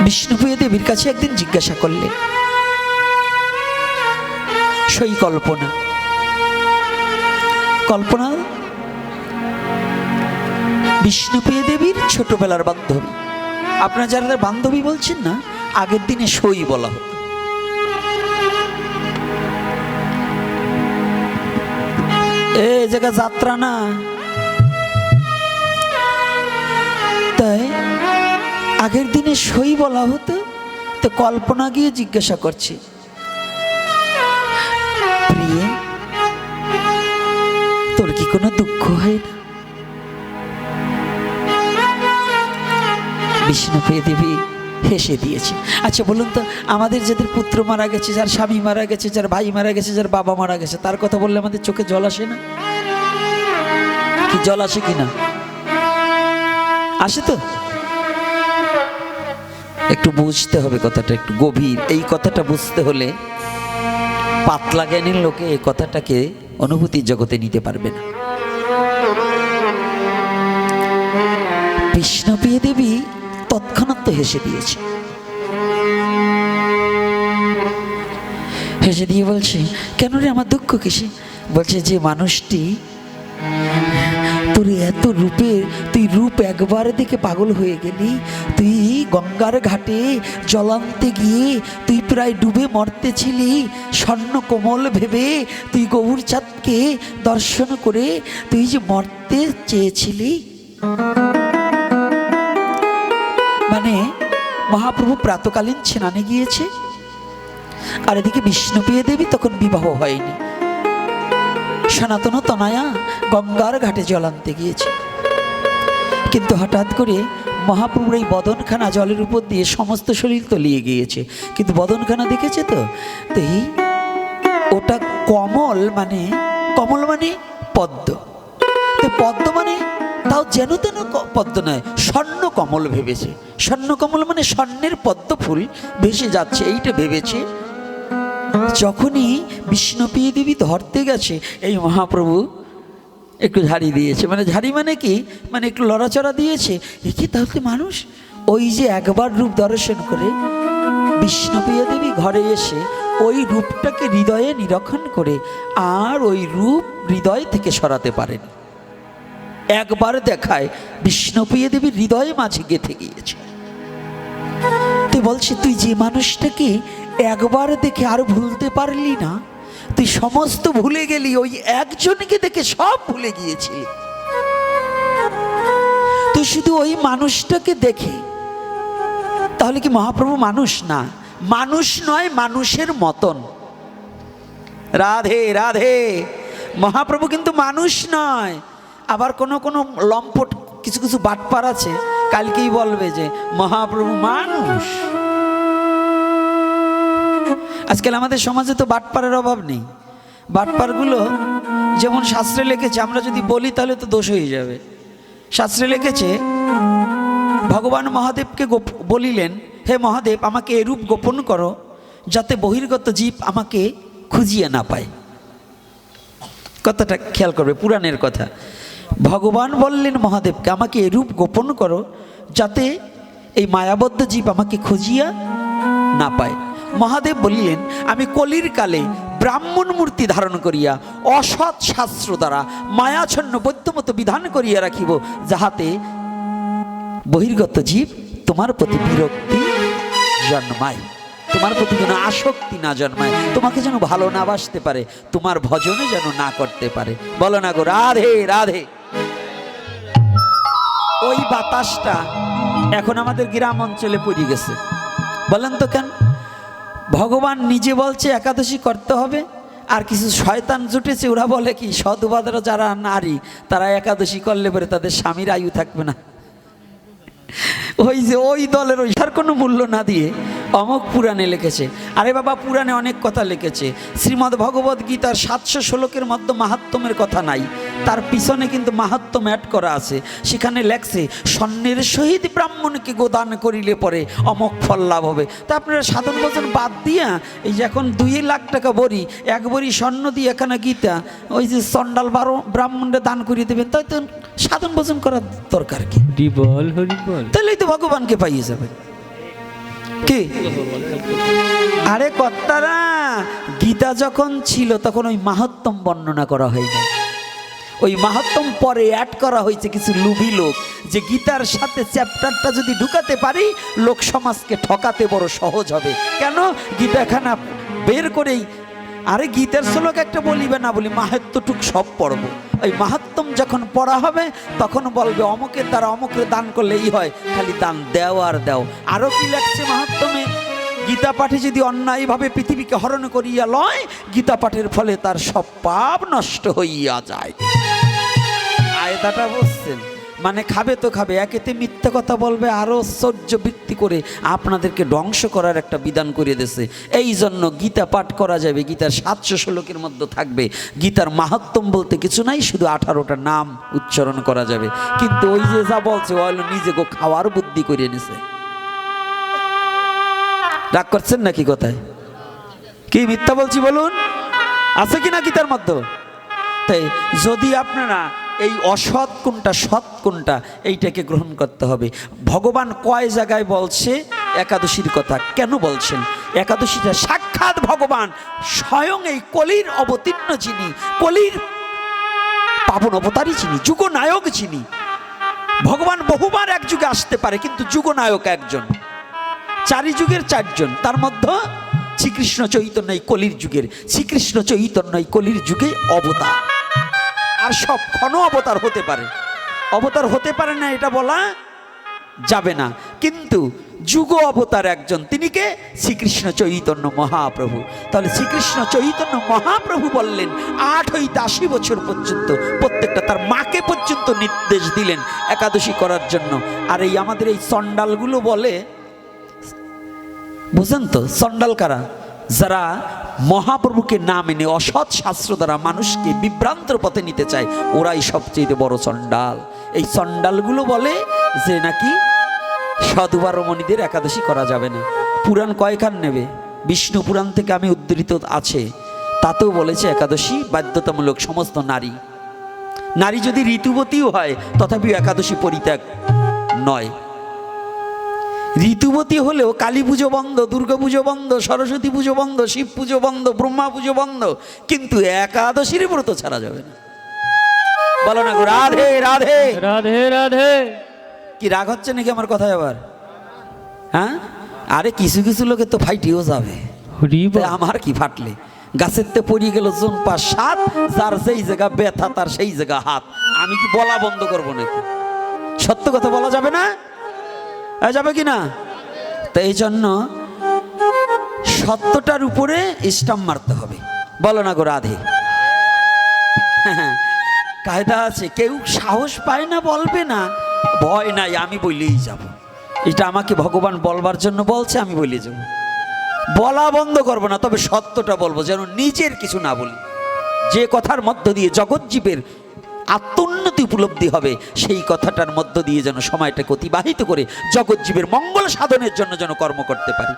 বিষ্ণুপ্রিয়া দেবীর কাছে একদিন জিজ্ঞাসা করলেন, সেই কল্পনা বিষ্ণুপ্রিয়া দেবীর ছোটবেলার বান্ধবী। আপনারা যারা বান্ধবী বলছেন না, আগের দিনে সই বলা হতো। এই জায়গা যাত্রা না, তাই আগের দিনে সই বলা হতো। তো কল্পনা গিয়ে জিজ্ঞাসা করছে, প্রিয়ে তোর কি কোনো দুঃখ হয় না? বিষ্ণুপ্রিয়া দেবী হেসে দিয়েছে। আচ্ছা বলুন তো, আমাদের যাদের পুত্র মারা গেছে, যার স্বামী মারা গেছে, যার ভাই মারা গেছে, যার বাবা মারা গেছে, তার কথা বললে আমাদের চোখে জল আসে না? কি জল আসে কিনা? আসে তো। একটু বুঝতে হবে কথাটা, একটু গভীর। এই কথাটা বুঝতে হলে পাতলা জ্ঞানের লোকে এই কথাটাকে অনুভূতির জগতে নিতে পারবে না। বিষ্ণুপ্রিয়া দেবী তৎক্ষণাৎ হেসে দিয়েছে। হেসে দিয়ে বলছে, কেন রে, আমার দুঃখ কিসে? বলছে, যে মানুষটি তোর এত রূপের, তুই রূপ একবার দেখে পাগল হয়ে গেলি, তুই গঙ্গার ঘাটে জলান্তে গিয়ে তুই প্রায় ডুবে মরতেছিলি, স্বর্ণ কোমল ভেবে তুই গৌরচাঁদকে দর্শন করে তুই যে মরতে চেয়েছিলি। মানে মহাপ্রভু প্রাতকালীন স্নানে গিয়েছে, আর এদিকে বিষ্ণুপ্রিয়া দেবী তখন বিবাহ হয়নি, সনাতন তনয়া গঙ্গার ঘাটে জল আনতে গিয়েছে, কিন্তু হঠাৎ করে মহাপ্রভুর এই বদনখানা জলের উপর দিয়ে সমস্ত শরীর তলিয়ে গিয়েছে, কিন্তু বদনখানা দেখেছে তো এই ওটা কমল মানে পদ্ম, তো পদ্ম মানে তাও যেন তেন পদ্ম নয়, স্বর্ণ কমল ভেবেছে। স্বর্ণ কমল মানে স্বর্ণের পদ্ম ফুল ভেসে যাচ্ছে এইটা ভেবেছে। যখনই বিষ্ণুপ্রিয়া দেবী ধরতে গেছে, এই মহাপ্রভু একটু ঝাড়ি দিয়েছে, মানে ঝাড়ি মানে কি, মানে একটু লড়াচড়া দিয়েছে। কি তাহলে মানুষ ওই যে একবার রূপ দর্শন করে বিষ্ণুপ্রিয়া দেবী ঘরে এসে ওই রূপটাকে হৃদয়ে নিরীক্ষণ করে আর ওই রূপ হৃদয় থেকে সরাতে পারেন। একবার দেখায় বিষ্ণুপ্রিয়া দেবীর হৃদয়ে মাঝে গেঁথে গিয়েছে। তুই বলছি তুই যে মানুষটাকে একবার দেখে আর ভুলতে পারলি না, তুই সমস্ত ভুলে গেলি, ওই একজনকে দেখে সব ভুলে গিয়েছিলি। তুই শুধু ওই মানুষটাকে দেখে, তাহলে কি মহাপ্রভু মানুষ না? মানুষ নয়, মানুষের মতন। রাধে রাধে। মহাপ্রভু কিন্তু মানুষ নয়। আবার কোনো কোনো লম্পট কিছু কিছু বাটপার আছে, কালকেই বলবে যে মহাপ্রভু মানুষ। আজকাল আমাদের সমাজে তো বাটপারের অভাব নেই। বাটপারগুলো যেমন শাস্ত্রে লিখেছে, আমরা যদি বলি তাহলে তো দোষ হয়ে যাবে। শাস্ত্রে লিখেছে ভগবান মহাদেবকে বলিলেন, হে মহাদেব, আমাকে এরূপ গোপন করো যাতে বহির্গত জীব আমাকে খুঁজিয়ে না পায়। কথাটা খেয়াল করবে, পুরাণের কথা। ভগবান বললেন মহাদেবকে, আমাকে এরূপ গোপন করো যাতে এই মায়াবদ্ধ জীব আমাকে খুঁজিয়া না পায়। মহাদেব বললেন, আমি কলির কালে ব্রাহ্মণ মূর্তি ধারণ করিয়া অসৎ শাস্ত্র দ্বারা মায়াচ্ছন্ন বৈদ্যমত বিধান করিয়া রাখিব, যাহাতে বহির্গত জীব তোমার প্রতি বিরক্তি জন্মায়, তোমার প্রতি যেন আসক্তি না জন্মায়, তোমাকে যেন ভালো না বাসতে পারে, তোমার ভজনে যেন না করতে পারে। বলো না গো রাধে রাধে। ওই বাতাসটা এখন আমাদের গ্রাম অঞ্চলে পড়ে গেছে। বলেন তো কেন? ভগবান নিজে বলছে একাদশী করতে হবে, আর কিছু শয়তান জুটেছে, ওরা বলে কি সদুবাদর যারা নারী তারা একাদশী করলে পরে তাদের স্বামীর আয়ু থাকবে না। ওই যে ওই দলের ওইটার কোনো মূল্য না দিয়ে অমক পুরাণে লিখেছে। আরে বাবা, পুরাণে অনেক কথা লিখেছে। শ্রীমদ্ ভগবদ গীতার 700 শ্লোকের মধ্যে মাহাত্ম্যের কথা নাই, তার পিছনে কিন্তু মাহাত্ম্য অ্যাড করা আছে। সেখানে লেখছে স্বর্ণের সহিত ব্রাহ্মণকে গোদান করিলে পরে অমক ফল লাভ হবে। তা আপনারা সাধন ভোজন বাদ দিয়া এই যে এখন 2 লাখ টাকা বড়ি, এক বড়ি স্বর্ণ দিয়ে এখানে গীতা ওই যে চণ্ডাল ব্রাহ্মণরা দান করিয়ে দেবেন, তাই তো সাধন ভোজন করার দরকার কি? তাহলেই তো ভগবানকে পাইয়ে যাবে। কি আরে কর্তারা, গীতা যখন ছিল তখন ওই মাহাত্ম্য বর্ণনা করা হয়নি। ওই মাহাত্ম্য পরে অ্যাড করা হয়েছে কিছু লোভী লোক, যে গীতার সাথে চ্যাপ্টারটা যদি ঢুকাতে পারি লোক সমাজকে ঠকাতে বড় সহজ হবে। কেন? গীতাখানা বের করেই, আরে গীতার শ্লোক একটা বলিবে না বলি, মাহাত্ম্যটুক সব পড়ব। ওই মাহাত্ম্য যখন পড়া হবে তখন বলবে অমুকের দ্বারা অমুকের দান করলে এই হয়, খালি দান দেও আর দেও। আরও কি লাগছে মাহাত্ম্যে? গীতা পাঠে যদি অন্যায়ভাবে পৃথিবীকে হরণ করিয়া লয়, গীতা পাঠের ফলে তার সব পাপ নষ্ট হইয়া যায়। আয়দাটা বুঝছেন? মানে খাবে তো খাবে, একেতে মিথ্যা কথা বলবে, আরও ঐশ্বর্য বৃত্তি করে আপনাদেরকে ধ্বংস করার একটা বিধান করে দিয়েছে। এই জন্য গীতা পাঠ করা যাবে, গীতার 700 শ্লোকের মধ্যে থাকবে। গীতার মাহাত্ম্য বলতে কিছু নাই, শুধু 18টা নাম উচ্চারণ করা যাবে। কিন্তু ওই যে যা বলছে ও হলো নিজে গো খাওয়ার বুদ্ধি করে নিছে। রাগ করছেন নাকি? কথায় কি মিথ্যা বলছি বলুন? আছে কি না গীতার মধ্যে? তাই যদি আপনারা এই অসৎ কোনটা সৎ কোনটা এইটাকে গ্রহণ করতে হবে। ভগবান কয় জায়গায় বলছে একাদশীর কথা, কেন বলছেন? একাদশীটা সাক্ষাৎ ভগবান স্বয়ং এই কলির অবতীর্ণ যিনি, কলির পাবন অবতারী যিনি, যুগনায়ক যিনি। ভগবান বহুবার এক যুগে আসতে পারে, কিন্তু যুগনায়ক একজন। 4 যুগের 4 জন, তার মধ্যে শ্রীকৃষ্ণ চৈতন্য এই কলির যুগের, শ্রীকৃষ্ণ চৈতন্য এই কলির যুগে অবতার। আর সব ক্ষণ অবতার হতে পারে, অবতার হতে পারে না এটা বলা যাবে না। কিন্তু যুগ অবতার একজন, তিনি কে? শ্রীকৃষ্ণ চৈতন্য মহাপ্রভু। তাহলে শ্রীকৃষ্ণ চৈতন্য মহাপ্রভু বললেন 8 হইতে 80 বছর পর্যন্ত প্রত্যেকটা তার মাকে পর্যন্ত নির্দেশ দিলেন একাদশী করার জন্য। আর এই আমাদের এই চণ্ডালগুলো বলে, বুঝেন তো চণ্ডাল কারা? যারা মহাপ্রভুকে না মেনে অসৎ শাস্ত্র দ্বারা মানুষকে বিভ্রান্তর পথে নিতে চায়, ওরাই সবচেয়ে বড় চণ্ডাল। এই চণ্ডালগুলো বলে যে নাকি সাধুবা রমণীদের একাদশী করা যাবে না। পুরাণ কয়খান নেবে? বিষ্ণু পুরাণ থেকে আমি উদ্ধৃত আছে, তাতেও বলেছে একাদশী বাধ্যতামূলক সমস্ত নারী। নারী যদি ঋতুবতীও হয় তথাপিও একাদশী পরিত্যাগ নয়। ঋতুবতী হলেও কালী পুজো বন্ধ, দুর্গা পুজো বন্ধ, সরস্বতী পুজো বন্ধ, শিব পুজো বন্ধ, ব্রহ্মা পুজো বন্ধ, কিন্তু একাদশীর ব্রত ছাড়া যাবে না। বলো না গো রাধে রাধে রাধে রাধে। কি রাগ হচ্ছে নাকি আমার কথায় আবার? হ্যাঁ, আরে কিছু কিছু লোকে তো ফাইটিও যাবে, আমার কি ফাটলে? গাছের তে পড়িয়ে গেল জন 5-7, যার যেই জায়গা ব্যথা তার সেই জায়গা হাত। আমি কি বলা বন্ধ করবো নাকি? সত্য কথা বলা যাবে না? যাবে কি না? তো এই জন্য সত্যটার উপরে স্টাম্প মারতে হবে। বলো না গো রাধে। কায়দা আছে, কেউ সাহস পায় না, বলবে না, ভয় নাই, আমি বলেই যাব। এটা আমাকে ভগবান বলবার জন্য বলছে, আমি বলে যাব। বলা বন্ধ করবো না, তবে সত্যটা বলবো, যেন নিজের কিছু না বলি। যে কথার মধ্য দিয়ে জগৎজীবের আত্মোন্নতি উপলব্ধি হবে, সেই কথাটার মধ্য দিয়ে যেন সময়টাকে অতিবাহিত করে জগৎজীবের মঙ্গল সাধনের জন্য যেন কর্ম করতে পারি।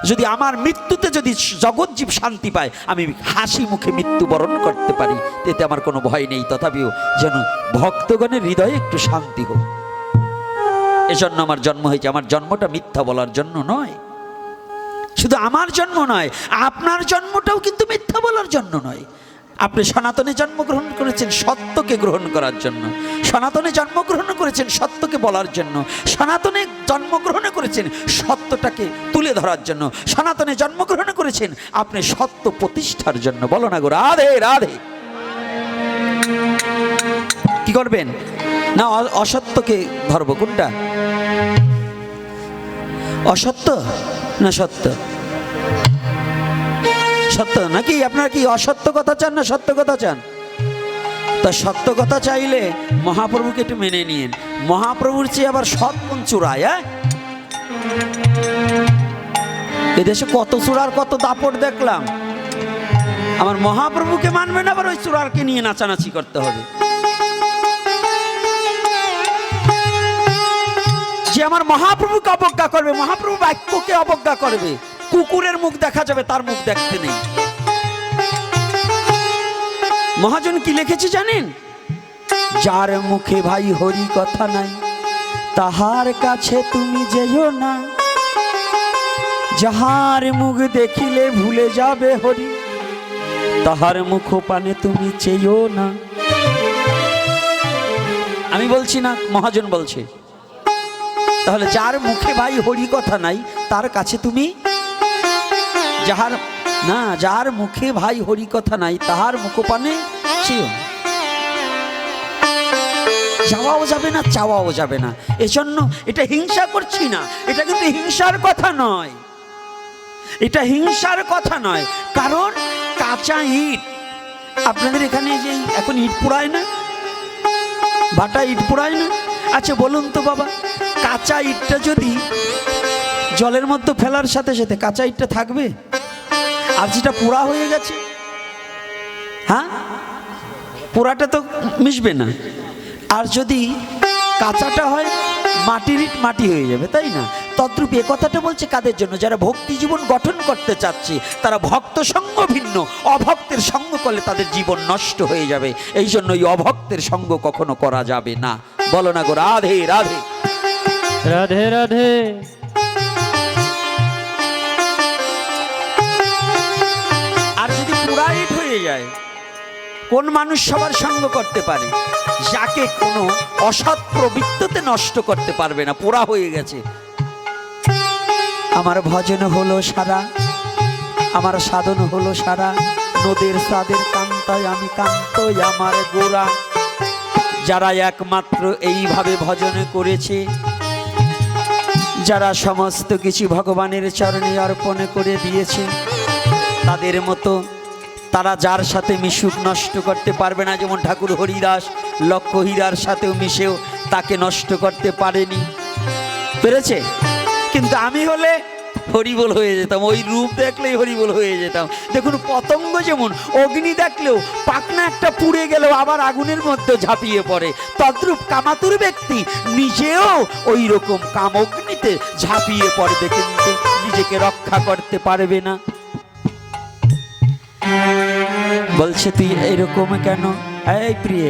যদি আমার মৃত্যুতে যদি জগৎজীব শান্তি পায়, আমি হাসি মুখে মৃত্যুবরণ করতে পারি, এতে আমার কোনো ভয় নেই। তথাপিও যেন ভক্তগণের হৃদয়ে একটু শান্তি হোক, এজন্য আমার জন্ম হয়েছে। আমার জন্মটা মিথ্যা বলার জন্য নয়, শুধু আমার জন্ম নয়, আপনার জন্মটাও কিন্তু মিথ্যা বলার জন্য নয়। আপনি সনাতনে জন্মগ্রহণ করেছেন সত্যকে গ্রহণ করার জন্য, সনাতনে জন্মগ্রহণ করেছেন সত্যকে বলার জন্য, সনাতনে জন্মগ্রহণ করেছেন সত্যটাকে তুলে ধরার জন্য, সনাতনে জন্মগ্রহণ করেছেন আপনি সত্য প্রতিষ্ঠার জন্য। বলো না গো রাধে রাধে। কি করবেন? না অসত্যকে ধরবো? কোনটা অসত্য না সত্য? সত্য নাকি? আপনারা কি অসত্য কথা চান না সত্য কথা চান? তা সত্য কথা চাইলে মহাপ্রভুকে একটু মেনে নিন। মহাপ্রভুর চেয়ে আবার সৎ কোন চূড়ায়? এদেশে কত চূড়ার কত দাপট দেখলাম। আমার মহাপ্রভুকে মানবেন, আবার ওই চূড়ারকে নিয়ে নাচানাচি করতে হবে। যে আমার মহাপ্রভুকে অবজ্ঞা করবে, মহাপ্রভু বাক্যকে অবজ্ঞা করবে, কুকুরের মুখ দেখা যাবে, তার মুখ দেখতে নেই। মহাজন কি লিখেছে জানেন? যার মুখে ভাই হরি কথা নাই, তাহার কাছে তুমি যেও না। যাহার মুখ দেখিলে ভুলে যাবে হরি, তাহার মুখ পানে তুমি চেয়েও না। আমি বলছি না, মহাজন বলছে। তাহলে যার মুখে ভাই হরি কথা নাই, তার কাছে তুমি যার মুখে ভাই হরি কথা নাই, তাহার মুখপানে চেয়েও না। যাওয়াও যাবে না, চাওয়াও যাবে না। এজন্য এটা হিংসা করছি না, এটা কিন্তু হিংসার কথা নয়, এটা হিংসার কথা নয়। কারণ কাঁচা ইট, আপনাদের এখানে যে এখন ইট পোড়ায় না, ভাটা ইট পোড়ায় না? আচ্ছা বলুন তো বাবা, কাঁচা ইটটা যদি জলের মধ্যে ফেলার সাথে সাথে কাঁচা ইটটা থাকবে? আর যেটা পোড়া হয়ে গেছে, হ্যাঁ, পোড়াটা তো মিশবে না। আর যদি কাঁচাটা হয়, মাটির ইট মাটি হয়ে যাবে, তাই না? তদ্রূপ এ কথাটা বলছে কাদের জন্য? যারা ভক্তি জীবন গঠন করতে চাচ্ছে, তারা ভক্ত সঙ্গ ভিন্ন, অভক্তের সঙ্গ করলে তাদের জীবন নষ্ট হয়ে যাবে। এই জন্য এই অভক্তের সঙ্গ কখনো করা যাবে না। বলো না গো রাধে রাধে রাধে রাধে। আর যদি পুরাইট হয়ে যায়, কোন মানুষ সবার সঙ্গ করতে পারে? যাকে কোনো অসৎ প্রবৃত্তিতে নষ্ট করতে পারবে না, পোড়া হয়ে গেছে। আমার ভজন হলো সারা, আমার সাধন হলো সারা, নদীর সাদের কান্তায় আমি কান্তই আমার গোরা। যারা একমাত্র এইভাবে ভজন করেছে, যারা সমস্ত কিছু ভগবানের চরণে অর্পণ করে দিয়েছে, তাদের মতো তারা যার সাথে মিশুক নষ্ট করতে পারবে না। যেমন ঠাকুর হরিদাস লক্ষ্মহীরার সাথেও মিশেও তাকে নষ্ট করতে পারেনি, পেরেছে। কিন্তু আমি হলে হরিবোল হয়ে যেতাম, ওই রূপ দেখলেই হরিবোল হয়ে যেতাম। দেখুন পতঙ্গ যেমন অগ্নি দেখলেও পাখনা একটা পুড়ে গেলেও আবার আগুনের মধ্যে ঝাঁপিয়ে পড়ে, তদ্রূপ কামাতুর ব্যক্তি নিজেও ওই রকম কামগ্নিতে ঝাঁপিয়ে পড়বে, কিন্তু নিজেকে রক্ষা করতে পারবে না। বলছে তুই এরকম কেন? এই প্রিয়ে,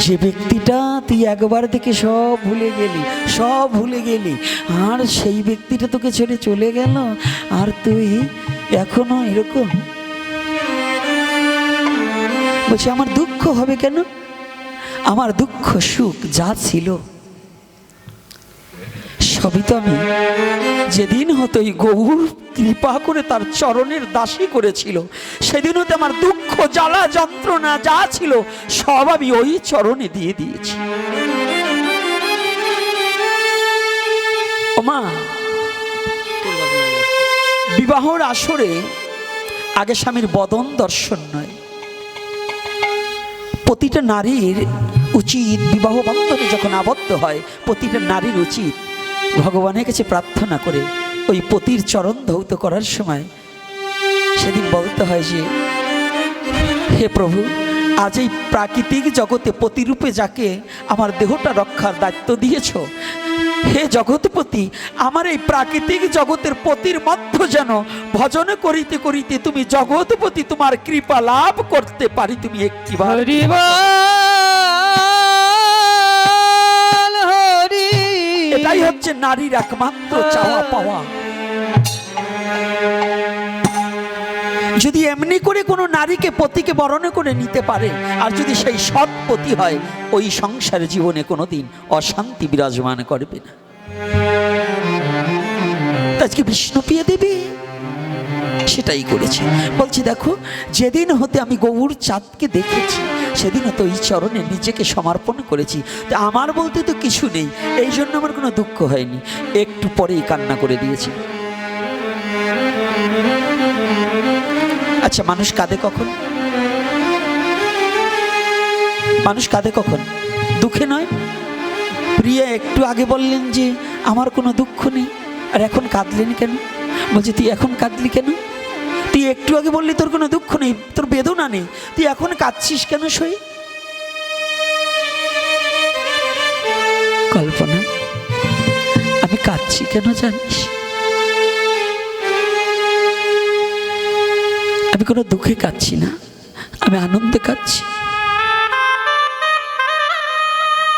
যে ব্যক্তিটা তুই একবার দেখে সব ভুলে গেলি, সব ভুলে গেলি, আর সেই ব্যক্তিটা তোকে ছেড়ে চলে গেল, আর তুই এখনো এরকম। বলছে আমার দুঃখ হবে কেন? আমার দুঃখ সুখ যা ছিল সবই তো আমি যেদিন হতো এই গৌর কৃপা করে তার চরণের দাসী করেছিল, সেদিন হতে আমার দুঃখ জ্বালা যন্ত্রণা যা ছিল সব আমি ওই চরণে দিয়ে দিয়েছি। ওমা, বিবাহর আসরে আগে স্বামীর বদন দর্শন নয়, প্রতিটা নারীর উচিত বিবাহ বন্ধনে যখন আবদ্ধ হয়, প্রতিটা নারীর উচিত ভগবানের কাছে প্রার্থনা করে ওই পতির চরণ ধৌত করার সময় সেদিন বলতে হয় যে হে প্রভু, আজ এই প্রাকৃতিক জগতে পতিরূপে যাকে আমার দেহটা রক্ষার দায়িত্ব দিয়েছ, হে জগৎপতি, আমার এই প্রাকৃতিক জগতের পতির মধ্য যেন ভজন করিতে করিতে তুমি জগৎপতি তোমার কৃপা লাভ করতে পারি। তুমি একটিবার এটাই হচ্ছে নারীর একমাত্র চাওয়া পাওয়া। যদি এমনি করে কোনো নারীকে পতিকে বরণ করে নিতে পারে, আর যদি সেই সৎ পতি হয়, ওই সংসার জীবনে কোনোদিন অশান্তি বিরাজমান করবে না। আজকে বিষ্ণুপ্রিয়া দেবী সেটাই করেছে। বলছি দেখো, যেদিন হতে আমি গৌর চাঁদকে দেখেছি, সেদিন হতে ওই চরণে নিজেকে সমর্পণ করেছি। তা আমার বলতে তো কিছু নেই, এই জন্য আমার কোনো দুঃখ হয়নি। একটু পরেই কান্না করে দিয়েছি। আচ্ছা, মানুষ কাঁদে কখন? মানুষ কাঁদে কখন? দুঃখে নয়। প্রিয়া একটু আগে বললেন যে আমার কোনো দুঃখ নেই, আর এখন কাঁদলেন কেন? বলছে তুই এখন কাঁদলি কেন? তুই একটু আগে বললি তোর কোনো দুঃখ নেই, তোর বেদনা নেই, তুই এখন কাঁদছিস কেন? সই কল্পনা, আমি কাঁদছি কেন জানিস? আমি কোনো দুঃখে কাঁদছি না, আমি আনন্দে কাঁদছি।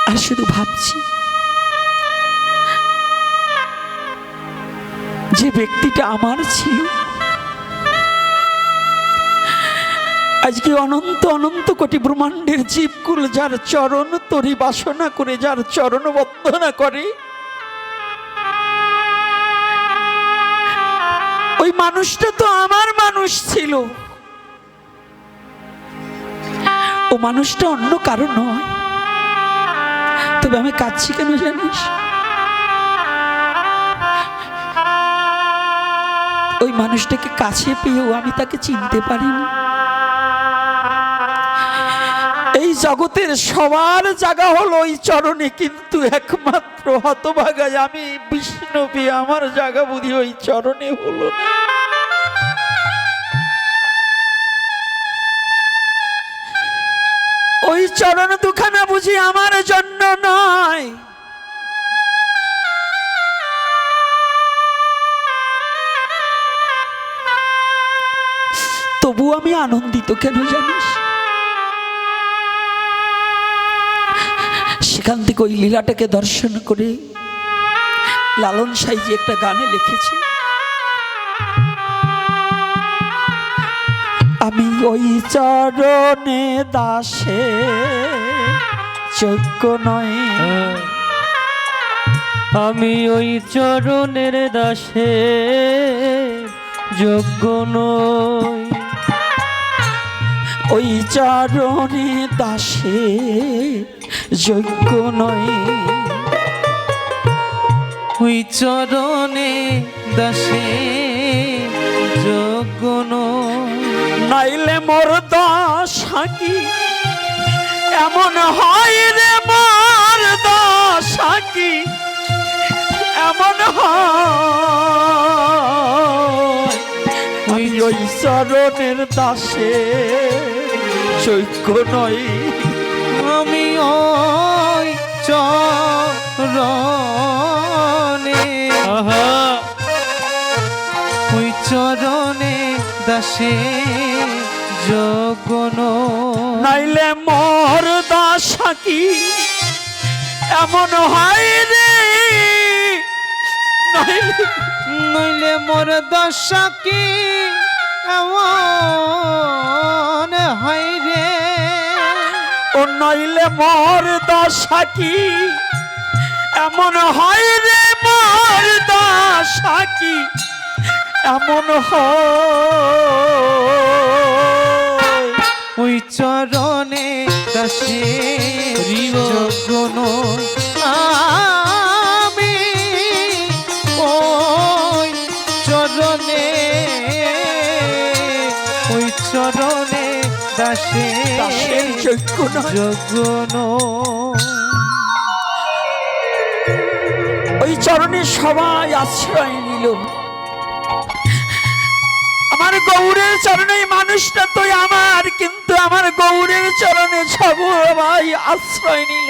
আর শুধু ভাবছি যে ব্যক্তিটা আমার ছিল, আজকে অনন্ত অনন্ত কোটি ব্রহ্মাণ্ডের জীবকুল যার চরণ তরি বাসনা করে, যার চরণ বন্দনা করে, ওই মানুষটা তো আমার মানুষ ছিল। ও মানুষটা অন্য কারণ নয়। তবে আমি কাঁদছি কেন জানিস? ওই মানুষটাকে কাছে পেয়েও আমি তাকে চিনতে পারিনি। এই জগতের সবার জায়গা হলো ওই চরণে, কিন্তু একমাত্র হতভাগায় আমি বিষ্ণু পেয়ে আমার জায়গা বুঝি ওই চরণে হলো না। ওই চরণ দুখানা বুঝি আমার জন্য নয়। তবু আমি আনন্দিত কেন জানিস? সেখান থেকে ওই লীলাটাকে দর্শন করে লালন সাইজি একটা গানে লিখেছে, আমি ওই চরণে দাসে যোগ্য নয়, আমি ওই চরণের দাসে যোগ্য নই, ওই চরণে দাসে যোগ্য নয়, ওই চরণে দাসে যোগ্য নাইলে মোর দশা কি এমন হয় রে, মোর দশা কি এমন হয়, আমি ওই চরণের দাসে যোগ্য নই। আমি ওই চরণে ওই চরণে দাসে যোগ্য নাইলে মোর দশা কি এমন হয় রে, নইলে মোর দশা কি এমন হয় রে, ও নইলে মোর দশা কি এমন হয় রে, মোর দশা কি এমন হয়, ওই চরণে দাসে যোগ্য আমি ওই চরণে ওই চরণে দাসে দাসের যোগ্য নয়। যোগ্য ওই চরণে সবাই আশ্রয় নিল, আমার গৌরের চরণে এই মানুষটা তো আমার, কিন্তু আমার গৌরের চরণে সবাই আশ্রয় নিল,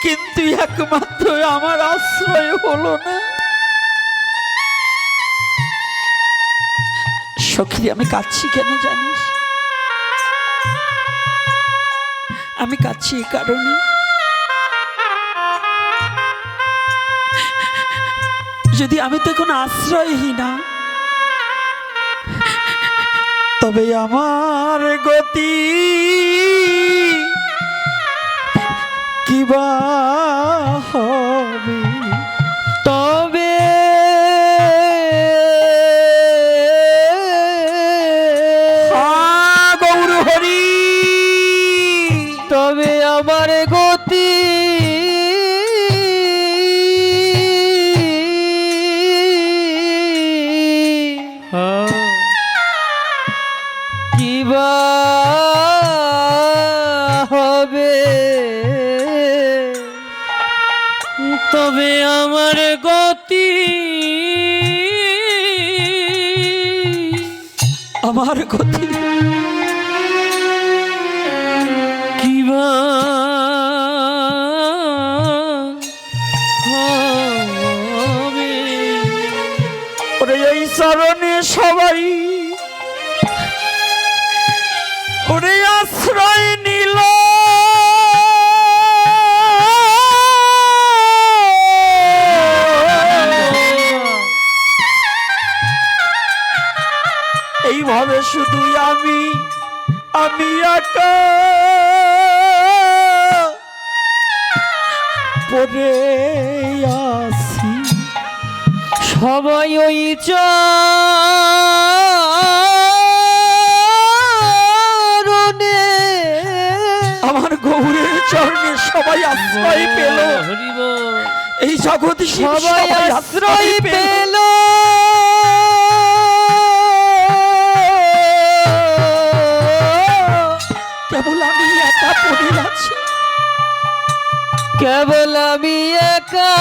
কিন্তু একমাত্র আমার আশ্রয় হলো না। সখী, আমি কাঁদছি কেন জানিস? আমি কাঁদছি এই কারণে, যদি আমি তো কোনো আশ্রয়হীনা, তবে আমার গতি কিবা হবে, তবে গৌর হরি, তবে আমার গতি কিবা হবে, তবে আমার গতি আমার গতি কিবা হবে, ওরে এই চরণে সবাই ওরে আশ্রয় নিল, এইভাবে শুধু আমি একা পড়ে আছি, সবাই ওই চরণে আমার গৌরের চরণে সবাই আশ্রয় পেল, এই জগতে সবাই আশ্রয় পেল, কেবল আমি একা পড়ে আছি, কেবল আমি একা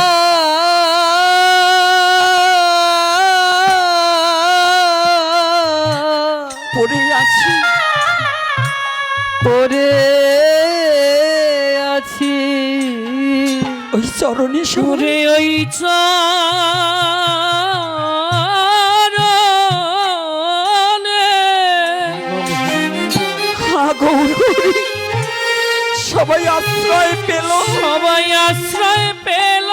পড়ে আছি, পড়ে আছি, ওই চরণে পড়ে ওই চরণে গৌর হরি, সবাই আশ্রয় পেল, সবাই আশ্রয় পেল,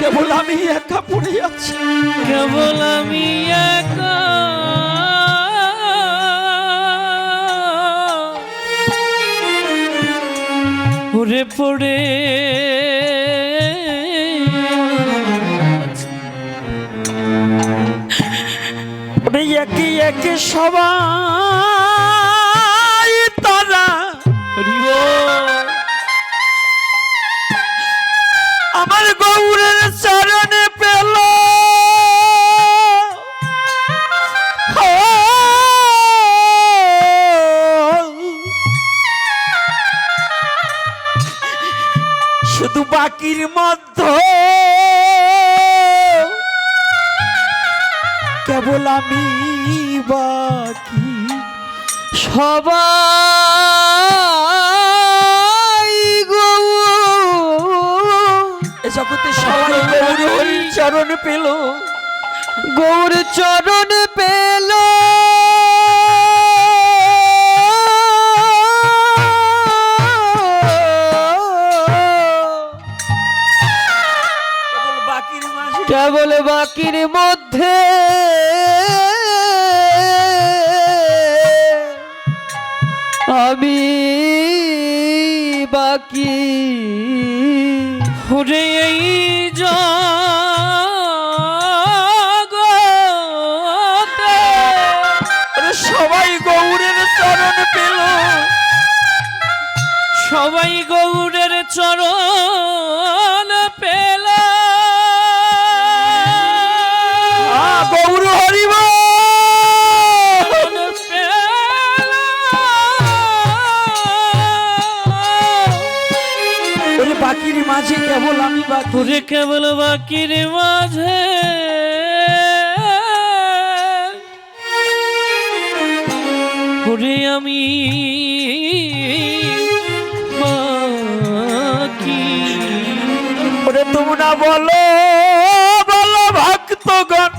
কেবল আমি একা পড়ে আছি, কেবল আমি একা উড়ে পড়ে একে একে সবাই তারা আমার গৌরের চরণে পেল। শুধু বাকির মধ্যে কেবল আমি বাকি, সবাই এ জগতে সবাই গৌর হরির চরণ পেল, গৌর চরণ পেল। কেবল বাকির মধ্যে আমি বাকি। ওরে এই জগতে সবাই গৌরের চরণ পেল, সবাই গৌরের চরণ পেল। গৌর হরিব বাকির মাঝে কেবল আমি বাকি, কেবল বাকির মাঝে ওরে আমি বাকি। ওরে তোমরা বলো বলো ভক্তগণ,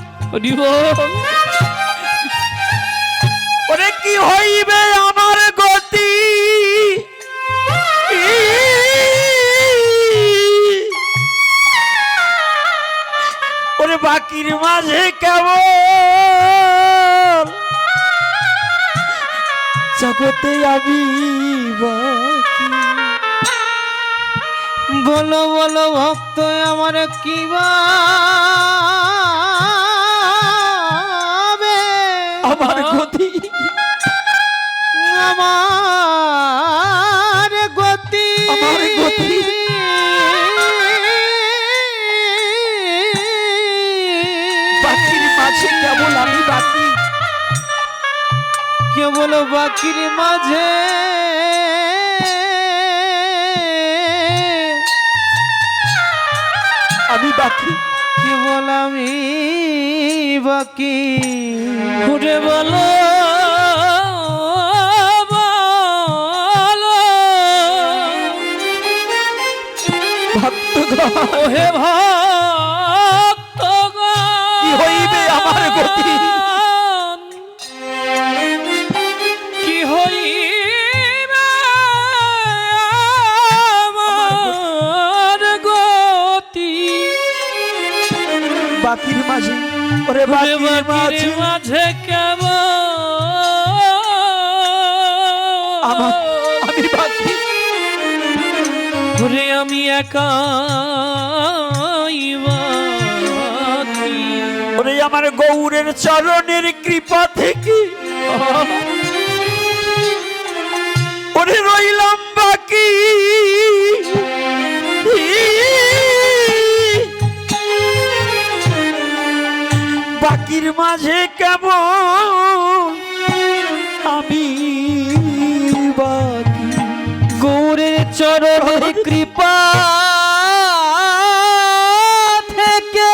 ওরে কি হইবে আমার গতি? ওরে বাকির মাঝে কেবল জগতে আমি বাকি। বলো বলো ভক্ত আমার কি আমার গতি, আমার গতি, আমার গতি বাকির মাঝে কেবল আমি বাকি, কেবল বাকির মাঝে আমি বাকি, কেবল আমি বাকি। ঘুরে বলো ভক্তগণ, ওহে ভক্তগণ কি হইবে আমার গতি? কি হইবে আমার গতি? বাকির মাঝে, ওরে বাকির মাঝে কেবল আমি বাকি, ঘুরে আমি একাই বাকি। ওরে আমার গৌরের চরণের কৃপা থেকে ওরে রইলাম বাকি। বাকির মাঝে কেবল আমি বাকি, গৌরের চরণের কৃপা থেকে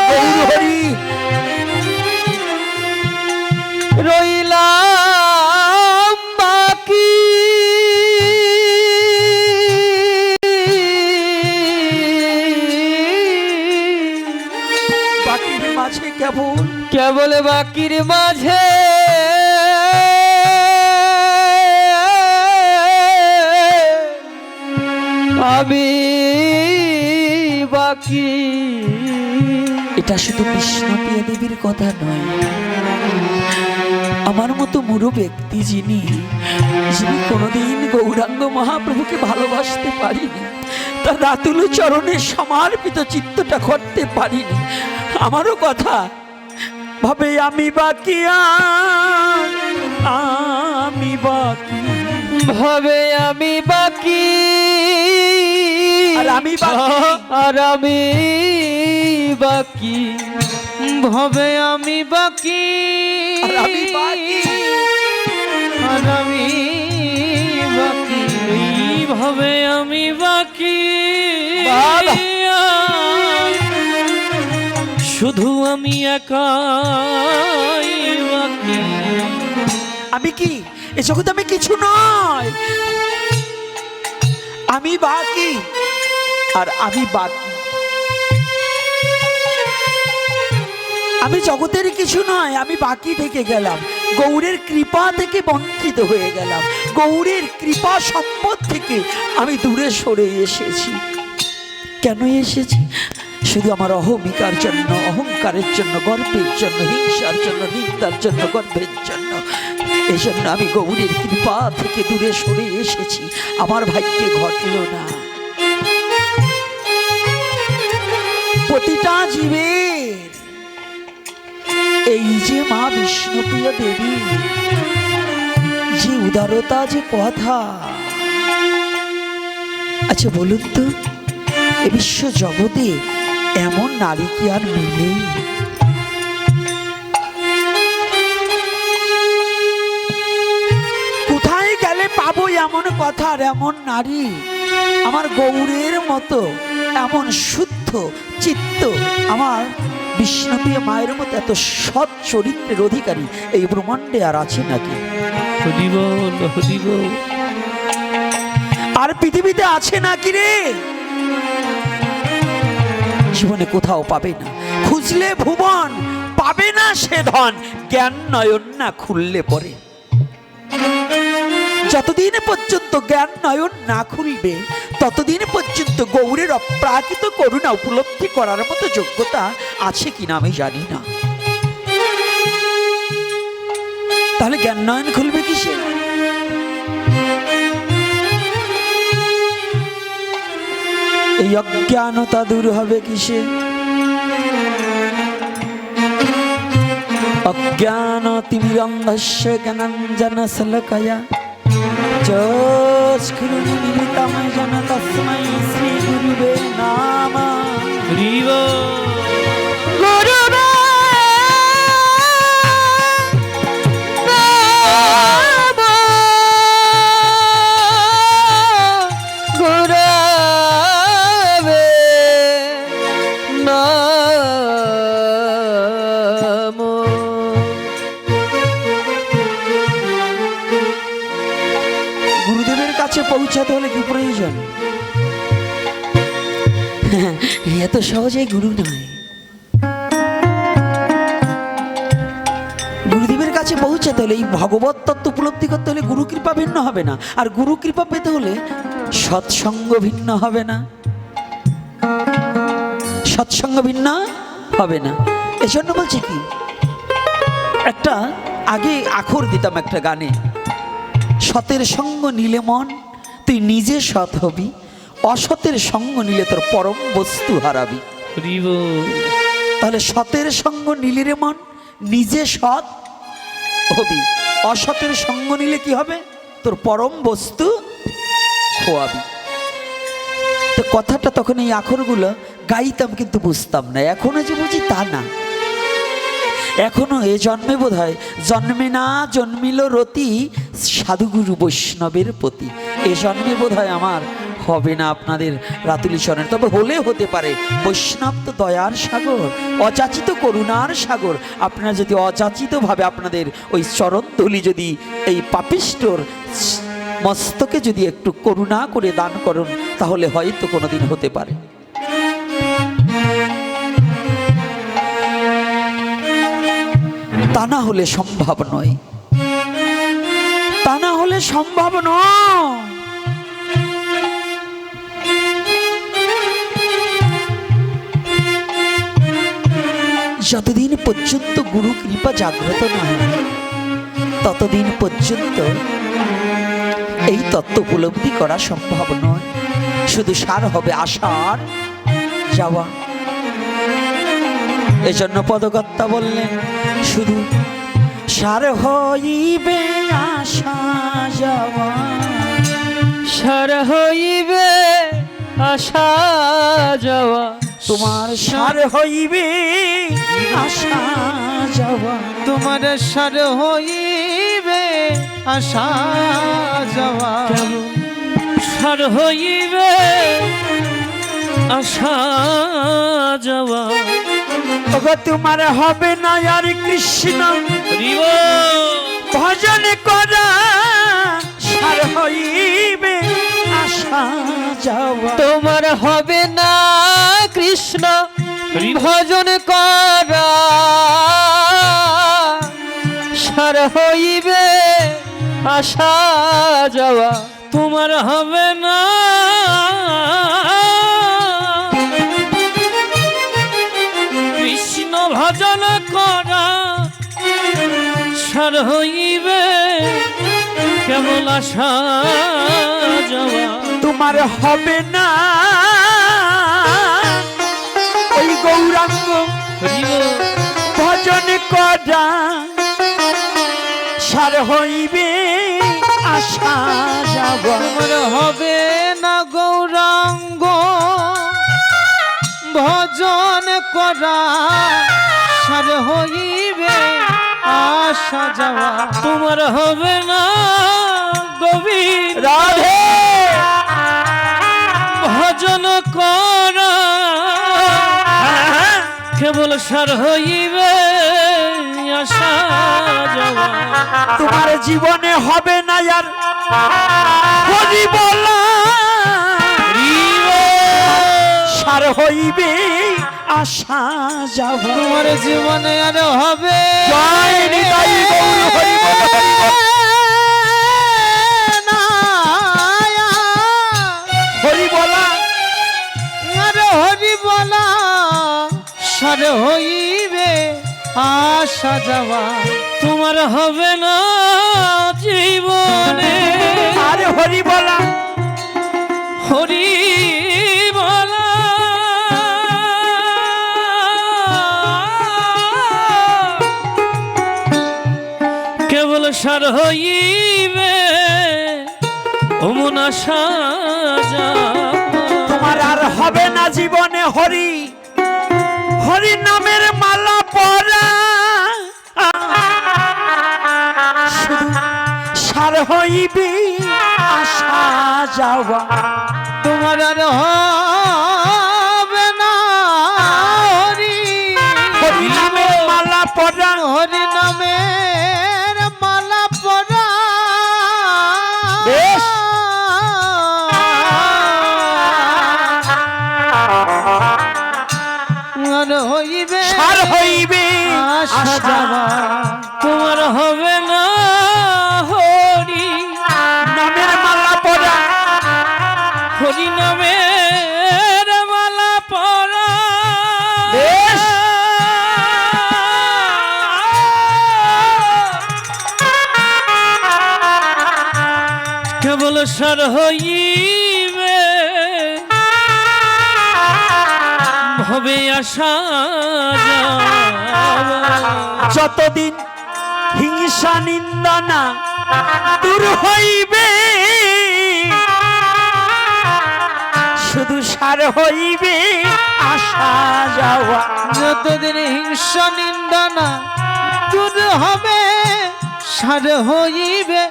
গৌর হরি রইলাম বাকি। বাকির মাঝে কেবল কেবল বাকির মাঝে আমি বাকি। এটা শুধু বিষ্ণুপ্রিয়া দেবীর কথা নয়, আমার মতো মুরু ব্যক্তি যিনি কোনোদিন গৌরাঙ্গ মহাপ্রভুকে ভালোবাসতে পারিনি, তার রাতুল চরণে সমর্পিত চিত্তটা করতে পারিনি, আমারও কথা ভাবে আমি বাকি আর আমি বাকি, ভাবে আমি বাকি, আর আমি বাকি, আর আমি বাকি, ভাবে আমি বাকি, আর আমি বাকি, আর আমি বাকি, ভাবে আমি বাকি, বাবা! শুধু আমি একাই বাকি। আমি কি এ জগতে আমি কিছু নয়, আমি বাকি আর আমি বাকি। আমি জগতের কিছু নয়, আমি বাকি থেকে গেলাম, গৌরের কৃপা থেকে বঞ্চিত হয়ে গেলাম, গৌরের কৃপা সম্পদ থেকে আমি দূরে সরে এসেছি। কেন এসেছি? শুধু আমার অহমিকার জন্য, অহংকারের জন্য, গর্বের জন্য, হিংসার জন্য, নিন্দার জন্য, গর্বের জন্য। এই জন্য আমি গৌরের কৃপা থেকে দূরে সরে এসেছি। আমার ভাগ্যে ঘটল না। প্রতিটা জীবের এই যে মা বিষ্ণুপ্রিয় দেবী যে উদারতা, যে কথা, আচ্ছা বলুন তো, এ বিশ্ব জগতে এমন নারী কি আর মিলে? কোথায় গেলে পাবো এমন কথা আর এমন নারী? আমার গৌরের মতো এমন শুদ্ধ চিত্ত, আমার বিষ্ণুপ্রিয় মায়ের মতো এত সৎ চরিত্রের অধিকারী এই ব্রহ্মাণ্ডে আর আছে নাকি? আর পৃথিবীতে আছে নাকি রে? জীবনে কোথাও পাবে না। খুঁজলে ভুবন পাবে না সে ধন, জ্ঞান নয়ন না খুললে পরে। যতদিন পর্যন্ত জ্ঞান নয়ন না খুলবে ততদিন পর্যন্ত গৌরের অপ্রাকৃত করুণা উপলব্ধি করার মতো যোগ্যতা আছে কিনা আমি জানি না। তাহলে জ্ঞান নয়ন খুলবে কিসে? এই অজ্ঞানতা দূর হবে কিসে? অজ্ঞান তিমিরন্ধস্য জ্ঞানাঞ্জন শলাকয়া চক্ষুরুন্মিলিতং যেন তস্मै শ্রী গুরুবে নমঃ। গুরুবে পৌঁছাতে হলে কি প্রয়োজন? এত সহজেই গুরু নয়। গুরুদেবের কাছে পৌঁছাতে হলে, এই ভগবত তত্ত্ব উপলব্ধি করতে হলে গুরু কৃপা ভিন্ন হবে না। আর গুরু কৃপা পেতে হলে সৎসঙ্গ ভিন্ন হবে না, সৎসঙ্গ ভিন্ন হবে না। এজন্য বলছি কি, একটা আগে আখর দিতাম একটা গানে, সতের সঙ্গ নিলে মন তুই নিজে সৎ হবি, অসতের সঙ্গ নিলে তোর পরম বস্তু হারাবি। তাহলে সতের সঙ্গ নিলে রে মন নিজে সৎ হবি, অসতের সঙ্গ নিলে কি হবে? তোর পরম বস্তু খোয়াবি। তো কথাটা তখন এই আখরগুলো গাইতাম কিন্তু বুঝতাম না। এখনো যে বুঝি তা না। এখনো এ জন্মে বোধ হয় জন্মে না জন্মিল রতি সাধুগুরু বৈষ্ণবের প্রতি। এ জন্মে বোধ হয় আমার হবে না আপনাদের রাতুলি চরণের, তবে হলে হতে পারে। বৈষ্ণব তো দয়ার সাগর, অযাচিত করুণার সাগর। আপনারা যদি অযাচিতভাবে আপনাদের ওই চরণধুলি যদি এই পাপিষ্ঠর মস্তকে যদি একটু করুণা করে দান করুন, তাহলে হয়তো কোনোদিন হতে পারে। তা না হলে সম্ভব নয়, তা না হলে সম্ভব নয়। যতদিন পর্যন্ত গুরু কৃপা জাগ্রত না হয় ততদিন পর্যন্ত এই তত্ত্ব উপলব্ধি করা সম্ভব নয়। শুধু সার হবে আশার যাওয়া। এজন্য পদকর্তা বললেন শুধু সার হইবে আসা যাওয়া, সার হইবে আসা যাওয়া, তোমার সার হইবে আসা যাওয়া, তোমার সার হইবে আসা যাওয়া, সার হইবে আসা যাওয়া। ওগো তোমার হবে না আর কৃষ্ণ ভজন করা, সার হইবে আসা যাওয়া, তোমার হবে না কৃষ্ণ ভজন করা, সার হইবে আসা যাওয়া, তোমার হবে না কৃষ্ণ ভজন করা, সার হইবে কেবল আসা যাওয়া। তোমার হবে না ওই গৌরাঙ্গ ভজন করা, সার হইবে আসা যাওয়া, তোমার হবে না গৌরাঙ্গ ভজন করা, সার হইবে আসা যাওয়া, তোমার হবে না গভীর রাধে ভজন করা, কেবল সার হইবে আসা যাওয়া। তোমার জীবনে হবে না আর হরি বলা, সার হইবে আসা যাওয়া, তোমার জীবনে আর হবে জয় নিতাই গৌর হরি বল হরি বল। না, হরি বলা আর হরি বলা, সার হইবে আসা যাওয়া, তোমার হবে না জীবনে আর হরি বলা, হরি বলা, কেবল সার হইবে অমন আসা যাওয়া। তোমার আর হবে না জীবনে হরি হরি নামের মালা পরা, শুধু সার হইবে আসা যাওয়া, তোমার আর হবে না হরি হরি নামের মালা পরা, হরি নামের মালা পরা, বেশ। আর হইবে সার হইবে আসা আসা যাওয়া, তোমার হবে না হরি নামের মালা পরা, হরি নামের মালা পরা, বেশ। কেবল সার হইবে হবে আসা যাওয়া। যতদিন হিংসা নিন্দা না দূর হইবে, শুধু সার হইবে আসা যাওয়া, যতদিন হিংসা নিন্দা না দূর হবে, সার হইবে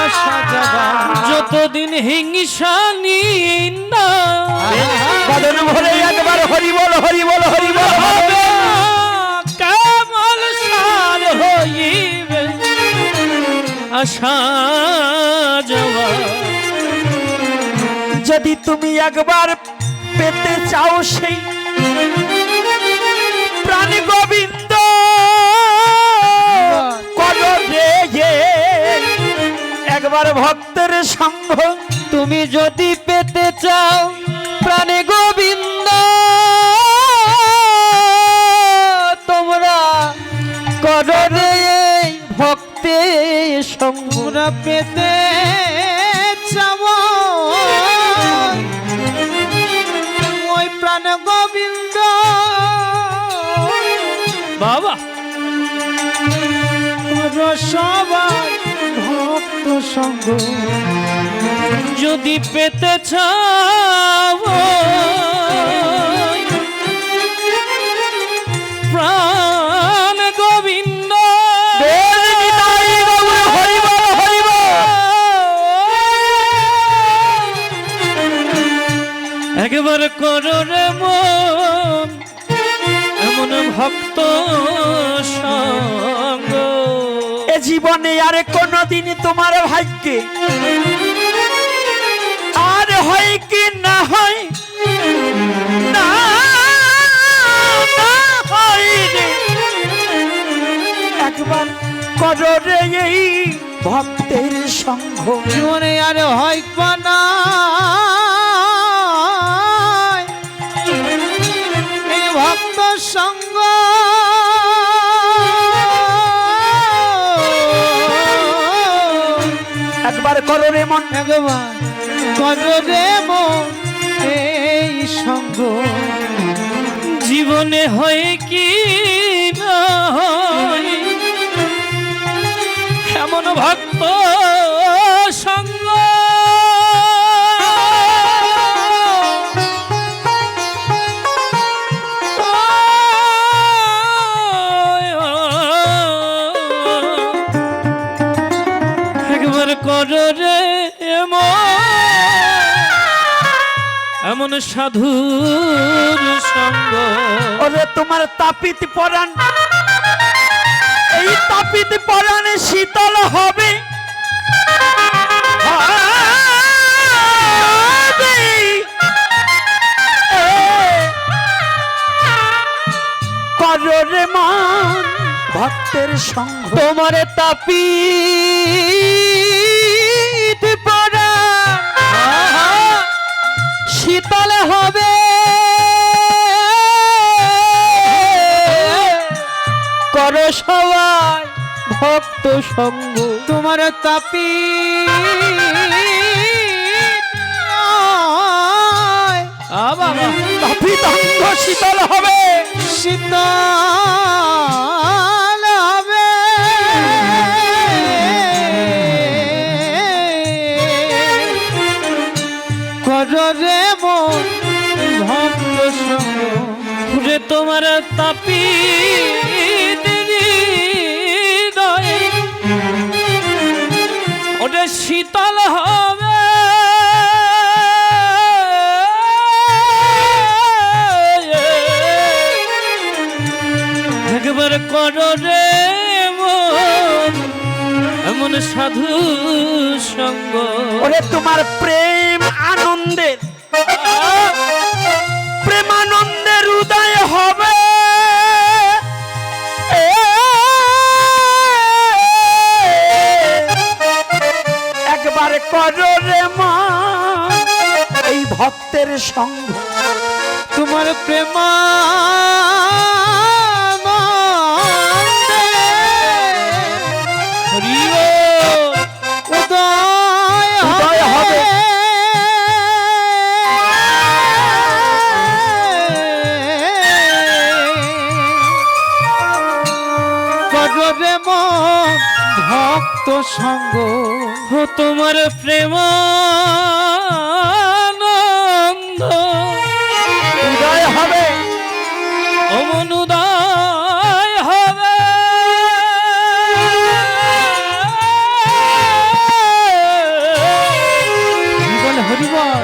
আসা যাওয়া, যতদিন হিংসা নিন্দা বদন ভরে একবার হরি বল হরি বল হরি বল হবে না, কেবল সার হইবে আসা যাওয়া। যদি তুমি একবার পেতে চাও সেই প্রাণ গোবিন্দ করো রে একবার ভক্তের সঙ্গ, তুমি যদি পেতে চাও প্রাণে গোবিন্দ, তোমরা করো রে ভক্তের সঙ্গ, তোমরা পেতে চাও ওই প্রাণ গোবিন্দ, করো সবাই ভক্ত সঙ্গ যদি পেতে চাও প্রাণ গোবিন্দ একবার করো রে মন এমন ভক্ত সঙ্গ। এ জীবনে আর কোনদিন তোমার ভাগ্যে আর হয় কি না হয় না না হয় রে। একবার করো রে এই ভক্তের সঙ্গ। জীবনে আর হয় না এই ভক্ত সঙ্গ একবার করো রে মন, একবার করো রে মন এই সঙ্গ। জীবনে হয় কি না হয় এমন ভক্ত সঙ্গ। একবার করো রে এমন সাধুর সঙ্গ। ওরে তোমার তাপিত পরাণ এই তাপিত পরাণে শীতল হবে করো রে মন ভক্তের সঙ্গ। তোমার তাপিত পরা শীতল হবে করো সবাই ভক্ত সঙ্গ। তোমার তাপিত অঙ্গ শীতল হবে শীতল হবে করো রে মন ভক্ত সঙ্গ। রে তোমার তাপি ওটা শীতল হবে একবার করো রে মন এমন সাধু সঙ্গ। ওরে তোমার প্রেম আনন্দের প্রেমানন্দের উদয় হবে একবার করো রে মা এই ভক্তের সঙ্গ। তোমার প্রেমা উদয় হবে করো রে মন ভক্ত সঙ্গ। ও তোমার প্রেমানন্দ উদয় হবে অমন উদয় হবে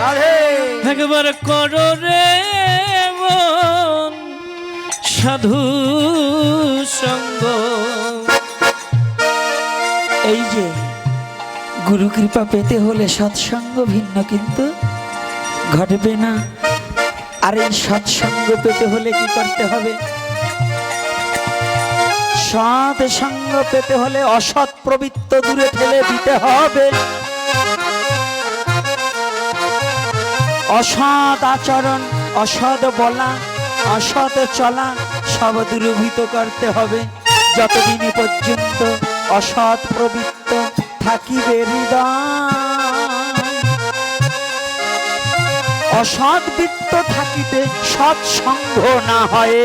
রাধে। একবার করো রে মন সাধু সঙ্গ। এই যে গুরু কৃপা পেতে হলে সৎসঙ্গ ভিন্ন কিন্তু ঘটবে না। আর এই সৎসঙ্গ পেতে হলে কি করতে হবে? সৎ সঙ্গ পেতে হলে অসৎ প্রবৃত্ত দূরে ঠেলে দিতে হবে। অসৎ আচরণ, অসৎ বলা, অসৎ চলা সব দূরীভূত করতে হবে। যতদিন পর্যন্ত অসৎ প্রবৃত্ত থাকিবে হৃদয়, অসৎ বৃত্ত থাকিতে সৎসঙ্গ না হয়।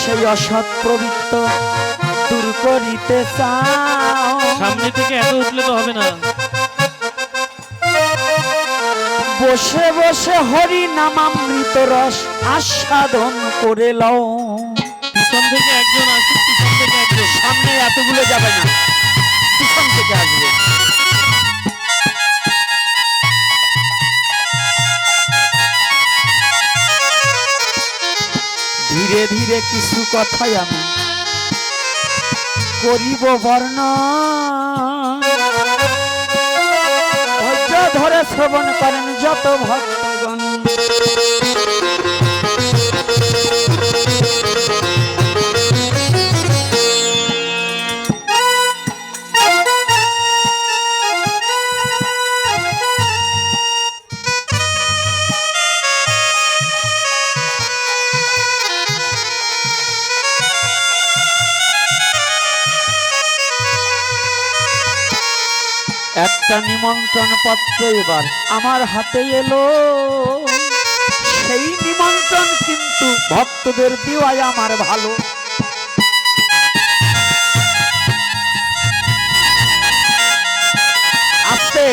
সেই অসৎ প্রবৃত্ত দূর করিতে চাও, সামনে থেকে এত উঠলে তো হবে না। বসে বসে হরি নামামৃত রস আস্বাদন করে লও। পিছন থেকে একজন আসুক, পিছন থেকে একজন। সামনে এতগুলো যাবে না, পিছন থেকে আসবে। ধীরে ধীরে কিছু কথাই আমি করিব বর্ণ, ধৈর্য ধরে শ্রবণ করেন যত ভক্তগণ। একটা নিমন্ত্রণ পত্র এবার আমার হাতে এলো, সেই নিমন্ত্রণ কিন্তু ভক্তদের দেওয়াই আমার ভালো। আস্তে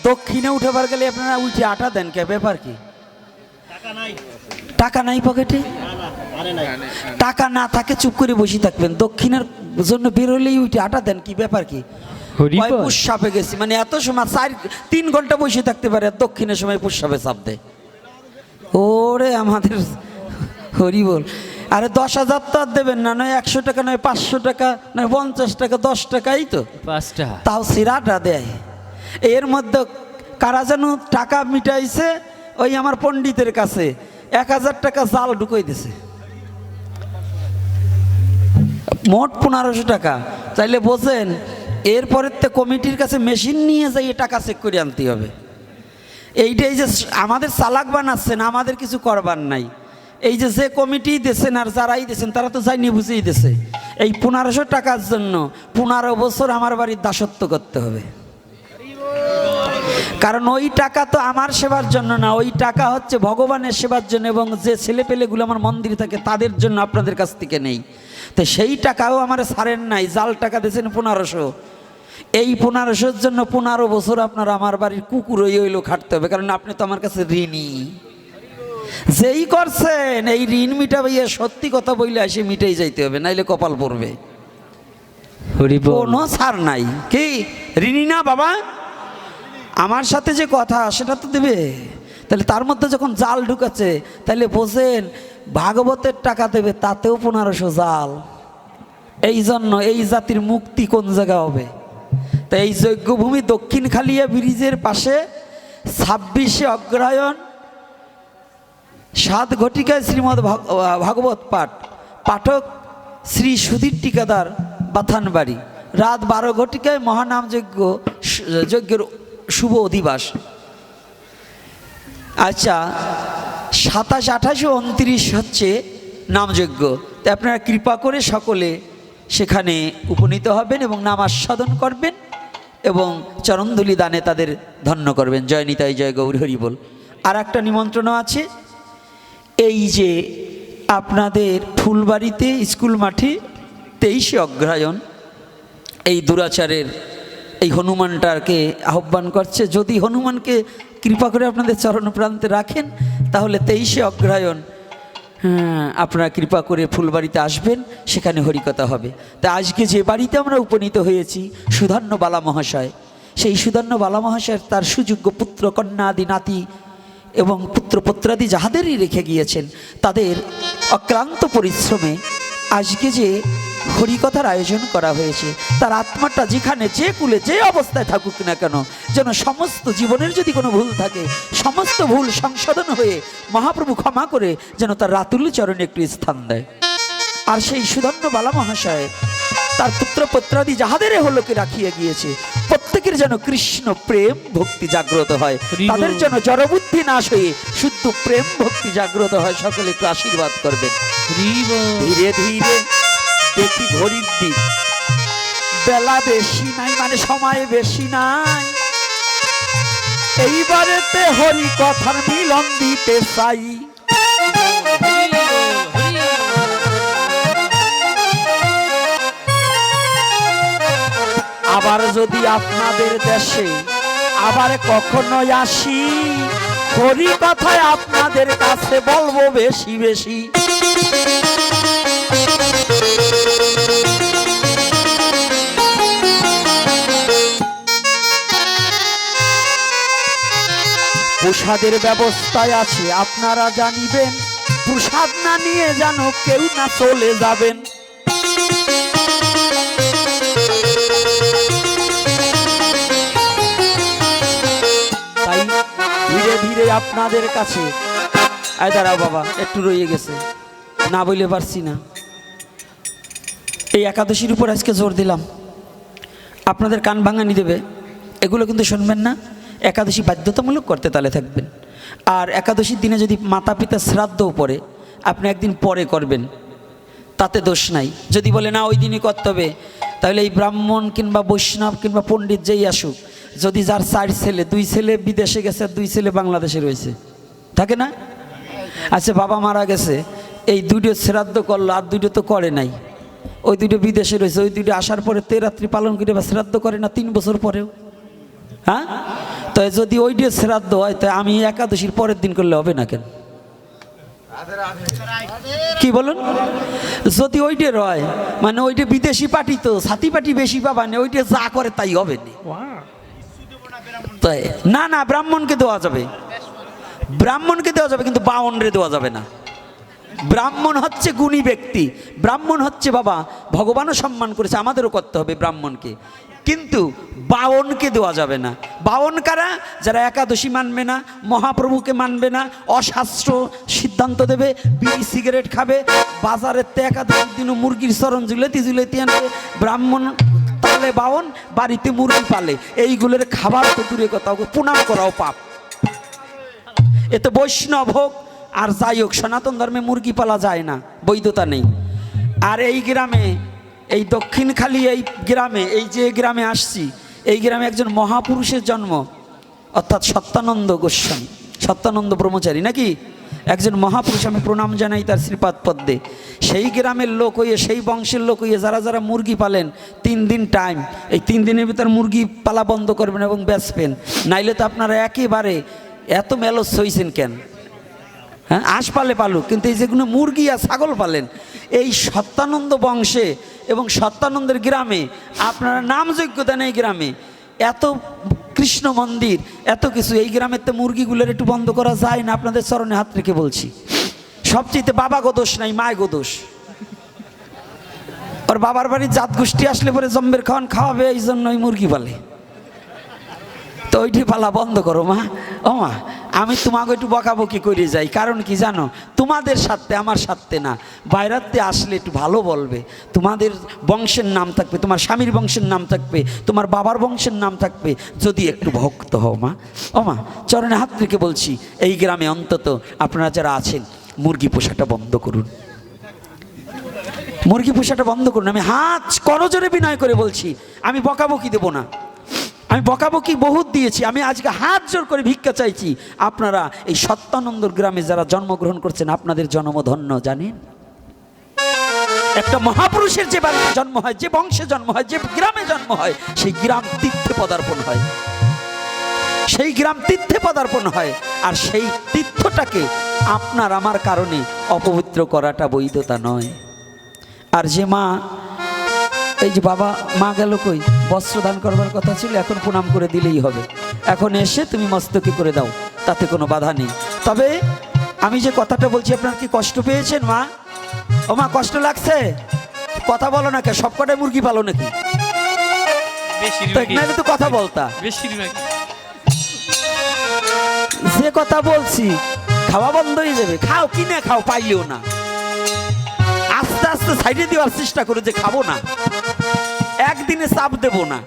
দক্ষিণে উঠেবার গেলে আপনারা উঠে আটা দেন, কে ব্যাপার কি? টাকা নাই পকেটে? টাকা না থাকে চুপ করে বসে থাকবেন, দক্ষিণের জন্য বেরোলেই উঠে আটা দেন, কি ব্যাপার কি? পুষ্যাপে গেছি মানে এত সময় 3 ঘন্টা বসে থাকতে পারে, দক্ষিণের সময় পুষ্যাপে চাপ দেয়। ওরে আমাদের হরি বল। আরে 10,000 তো আর দেবেন না, নয় 100 টাকা, নয় 500 টাকা, নয় 50 টাকা, 10 টাকাই তো, 5টা তাও সিরাটা দেয়। এর মধ্যে কারা যেন টাকা মিটাইছে ওই আমার পণ্ডিতের কাছে, 1000 টাকা জাল ঢুকাই দিছে, মোট 1500 টাকা। তাইলে বোঝেন এরপরের তো কমিটির কাছে মেশিন নিয়ে যাই টাকা চেক করে আনতে হবে। এইটাই যে আমাদের চালাক বানাচ্ছেন, আমাদের কিছু করবার নাই। এই যে কমিটি দিয়েছেন আর যারাই দিয়েছেন তারা তো যাইনি বুঝেই দিয়েছে। এই 1500 টাকার জন্য 15 বছর আমার বাড়ির দাসত্ব করতে হবে, কারণ ওই টাকা তো আমার সেবার জন্য না, ওই টাকা হচ্ছে ভগবানের সেবার জন্য, এবং যে ছেলেপেলেগুলো আমার মন্দিরে থাকে তাদের জন্য আপনাদের কাছ থেকে নেই। তো সেই টাকাও আমার ছাড়েন নাই, জাল টাকা দিয়েছেন 1500। এই 1500-র জন্য 15 বছর আপনার আমার বাড়ির কুকুর হইলো খাটতে হবে, কারণ আপনি তো আমার কাছে ঋণী। যেই করছেন এই ঋণ মিটাবে, সত্যি কথা বললে এসে মিটেই যাইতে হবে, নাইলে কপাল পড়বে, কোনো ছাড় নাই। কি ঋণী না বাবা? আমার সাথে যে কথা সেটা তো দেবে। তাহলে তার মধ্যে যখন জাল ঢুকাচ্ছে, তাহলে বোঝেন ভাগবতের টাকা দেবে, তাতেও 1500 জাল। এই জন্য এই জাতির মুক্তি কোন জায়গা হবে? তাই এই যজ্ঞভূমি দক্ষিণ খালিয়া ব্রিজের পাশে 26শে অগ্রহায়ণ 7 ঘটিকায় শ্রীমদ্ ভাগবত পাঠ, পাঠক শ্রী সুধীর টিকাদার বাথানবাড়ি। রাত 12 ঘটিকায় মহানাম যজ্ঞের শুভ অধিবাস। আচ্ছা 27, 28 ও 29 হচ্ছে নামযজ্ঞ। তাই আপনারা কৃপা করে সকলে সেখানে উপনীত হবেন এবং নাম আস্বাদন করবেন এবং চরণধুলি দানে তাদের ধন্য করবেন। জয় নিতাই, জয় গৌরী হরি বল। আর একটা নিমন্ত্রণ আছে, এই যে আপনাদের ফুলবাড়িতে স্কুল মাঠে 23শে অগ্রহায়ণ এই দুরাচারের এই হনুমানটাকে আহ্বান করছে। যদি হনুমানকে কৃপা করে আপনাদের চরণ প্রান্তে রাখেন তাহলে 23শে অগ্রহায়ণ আপনারা কৃপা করে ফুলবাড়িতে আসবেন, সেখানে হরিকথা হবে। তা আজকে যে বাড়িতে আমরা উপনীত হয়েছি সুধন্য বালা মহাশয়, সেই সুধন্য বালা মহাশয়ের তার সুযোগ্য পুত্র কন্যা আদি নাতি এবং পুত্রপত্রাদি যাহাদেরই রেখে গিয়েছেন, তাদের অক্লান্ত পরিশ্রমে আজকে যে হরিকথার আয়োজন করা হয়েছে, তার আত্মাটা যেখানে যে কুলে যে অবস্থায় থাকুক না কেন, যেন সমস্ত জীবনের যদি কোনো ভুল থাকে সমস্ত ভুল সংশোধন হয়ে মহাপ্রভু ক্ষমা করে যেন তার রাতুল চরণে একটু স্থান দেয়। আর সেই সুধন্য বালা মহাশয় তার পুত্রপত্রাদি যাহাদের হলোকে রাখিয়া গিয়েছে, প্রত্যেকের যেন কৃষ্ণ প্রেম ভক্তি জাগ্রত হয়, তাদের যেন জড়বুদ্ধি নাশ হয়ে শুদ্ধ প্রেম ভক্তি জাগ্রত হয়। সকলে একটু আশীর্বাদ করবেন। ধীরে ধীরে দেখি ঘড়ির দিক, বেলা বেশি নাই, মানে সময় বেশি নাই, এইবারেতে হরি কথার মিলন দিতে চাই। আবার যদি আপনাদের দেশে আবার কখনো আসি, হরি কথায় আপনাদের কাছে বলবো বেশি বেশি। প্রসাদের ব্যবস্থায় আছে আপনারা জানিবেন, প্রসাদ না নিয়ে যেন কেউ না চলে যাবেন। তাই ধীরে ধীরে আপনাদের কাছে আয় দাঁড়াও বাবা, একটু রয়ে গেছে না বললে পারছি না। এই একাদশীর উপর আজকে জোর দিলাম, আপনাদের কান ভাঙানি দেবে, এগুলো কিন্তু শুনবেন না। একাদশী বাধ্যতামূলক করতে তালে থাকবেন। আর একাদশীর দিনে যদি মাতা পিতা শ্রাদ্ধও পড়ে, আপনি একদিন পরে করবেন, তাতে দোষ নাই। যদি বলে না ওই দিনই করতে হবে, তাহলে এই ব্রাহ্মণ কিংবা বৈষ্ণব কিংবা পণ্ডিত যেই আসুক, যদি যার 4 ছেলে, 2 ছেলে বিদেশে গেছে আর 2 ছেলে বাংলাদেশে রয়েছে, থাকে না? আচ্ছা বাবা মারা গেছে, এই 2টো শ্রাদ্ধ করলো আর 2টো তো করে নাই, ওই 2টো বিদেশে রয়েছে, ওই 2টো আসার পরে 13 রাত্রি পালন করে বা শ্রাদ্ধ করে না 3 বছর পরেও। হ্যাঁ, তো যদি ওইটা শ্রাদ্ধ হয়, তাই আমি একাদশীর পরের দিন করলে হবে না কেন? কি বলুন? যদি ওইটা রয়, মানে ওইটা বিদেশি পার্টি, তো ছাতি পার্টি বেশি পাবা না, ওইটা যা করে তাই হবে না। তাই না, না ব্রাহ্মণকে দেওয়া যাবে, ব্রাহ্মণকে দেওয়া যাবে, কিন্তু বাউনরে দেওয়া যাবে না। ব্রাহ্মণ হচ্ছে গুণী ব্যক্তি, ব্রাহ্মণ হচ্ছে বাবা ভগবানও সম্মান করেছে, আমাদেরও করতে হবে ব্রাহ্মণকে, কিন্তু বাউনকে দেওয়া যাবে না। বাউন কারা? যারা একাদশী মানবে না, মহাপ্রভুকে মানবে না, অশাস্ত্র সিদ্ধান্ত দেবে, বিড়ি সিগারেট খাবে, বাজারের তে একাদশীর দিনও মুরগির চরণ জুলেতি জুলেতি আনবে, ব্রাহ্মণ তাহলে বাউন, বাড়িতে মুরগি পালে, এইগুলোর খাবার তো দূরে কথা, প্রণাম করাও পাপ। এতে বৈষ্ণব হোক আর যাই হোক, সনাতন ধর্মে মুরগি পালা যায় না, বৈধতা নেই। আর এই গ্রামে, এই দক্ষিণখালী এই গ্রামে, এই যে গ্রামে আসছি, এই গ্রামে একজন মহাপুরুষের জন্ম, অর্থাৎ সত্যানন্দ গোস্বামী, সত্যানন্দ ব্রহ্মচারী নাকি একজন মহাপুরুষ, আমি প্রণাম জানাই তার শ্রীপাদ পদ্মে। সেই গ্রামের লোক হইয়ে, সেই বংশের লোক হইয়ে যারা যারা মুরগি পালেন, 3 দিন টাইম, এই 3 দিনের ভিতর মুরগি পালা বন্ধ করবেন এবং বেচবেন, নাইলে তো আপনারা একেবারে এত মেলস হইছেন কেন? হ্যাঁ, আঁশ পালে পালুক, কিন্তু এই যেগুলো মুরগি আর ছাগল পালেন, এই সত্যানন্দ বংশে এবং সত্যানন্দের গ্রামে আপনারা নাম যোগ্যতা নেই। গ্রামে এত কৃষ্ণ মন্দির, এত কিছু, এই গ্রামের তো মুরগিগুলোর একটু বন্ধ করা যায় না? আপনাদের চরণে হাত রেখে বলছি, সবচেয়ে বাবা গোদোষ নাই, মায় গোদোষ। ওর বাবার বাড়ির জাত গোষ্ঠী আসলে পরে জম্বের খাওয়ান খাওয়াবে, এই জন্য ওই মুরগি পালে। তো ওইটি পালা বন্ধ করো মা। ও মা, আমি তোমাকে একটু বকাবকি করে যাই, কারণ কি জানো, তোমাদের সাথে আমার সাথে না, বাইরাতে আসলে একটু ভালো বলবে, তোমাদের বংশের নাম থাকবে, তোমার স্বামীর বংশের নাম থাকবে, তোমার বাবার বংশের নাম থাকবে, যদি একটু ভক্ত হও মা। ও মা, চরণে হাত রেখে বলছি, এই গ্রামে অন্তত আপনারা যারা আছেন, মুরগি পোষাটা বন্ধ করুন, মুরগি পোষাটা বন্ধ করুন। আমি হাত করজোরে বিনয় করে বলছি, আমি বকাবকি দেবো না, আমি বকাবকি বহুত দিয়েছি, আমি আজকে হাত জোর করে ভিক্ষা চাইছি। আপনারা এই সত্যানন্দর গ্রামে যারা জন্মগ্রহণ করছেন, আপনাদের জন্ম ধন্য। জানেন, একটা মহাপুরুষের যে বাড়িতে জন্ম হয়, যে বংশে জন্ম হয়, যে গ্রামে জন্ম হয়, সেই গ্রাম তীর্থে পদার্পণ হয়, সেই গ্রাম তীর্থে পদার্পণ হয়। আর সেই তীর্থটাকে আপনার আমার কারণে অপবিত্র করাটা বৈধতা নয়। আর যে মা, এই যে বাবা মা গেল কই, বস্ত্র দান করবার কথা ছিল, এখন প্রণাম করে দিলেই হবে, এখন এসে তুমি মস্তকে করে দাও, তাতে কোনো বাধা নেই। তবে আমি যে কথাটা বলছি, আপনার কি কষ্ট পেয়েছেন মা? ও মা, কষ্ট লাগছে? কথা বলো না কে? সব কটাই মুরগি পালো নাকি? নাহলে তো কথা বলতা। যে কথা বলছি, খাওয়া বন্ধ হয়ে যাবে। খাও, কিনে খাও, পাইলেও না, আস্তে আস্তে সাইডে দেওয়ার চেষ্টা করো যে খাবো না, একদিনে চাপ দেবো না।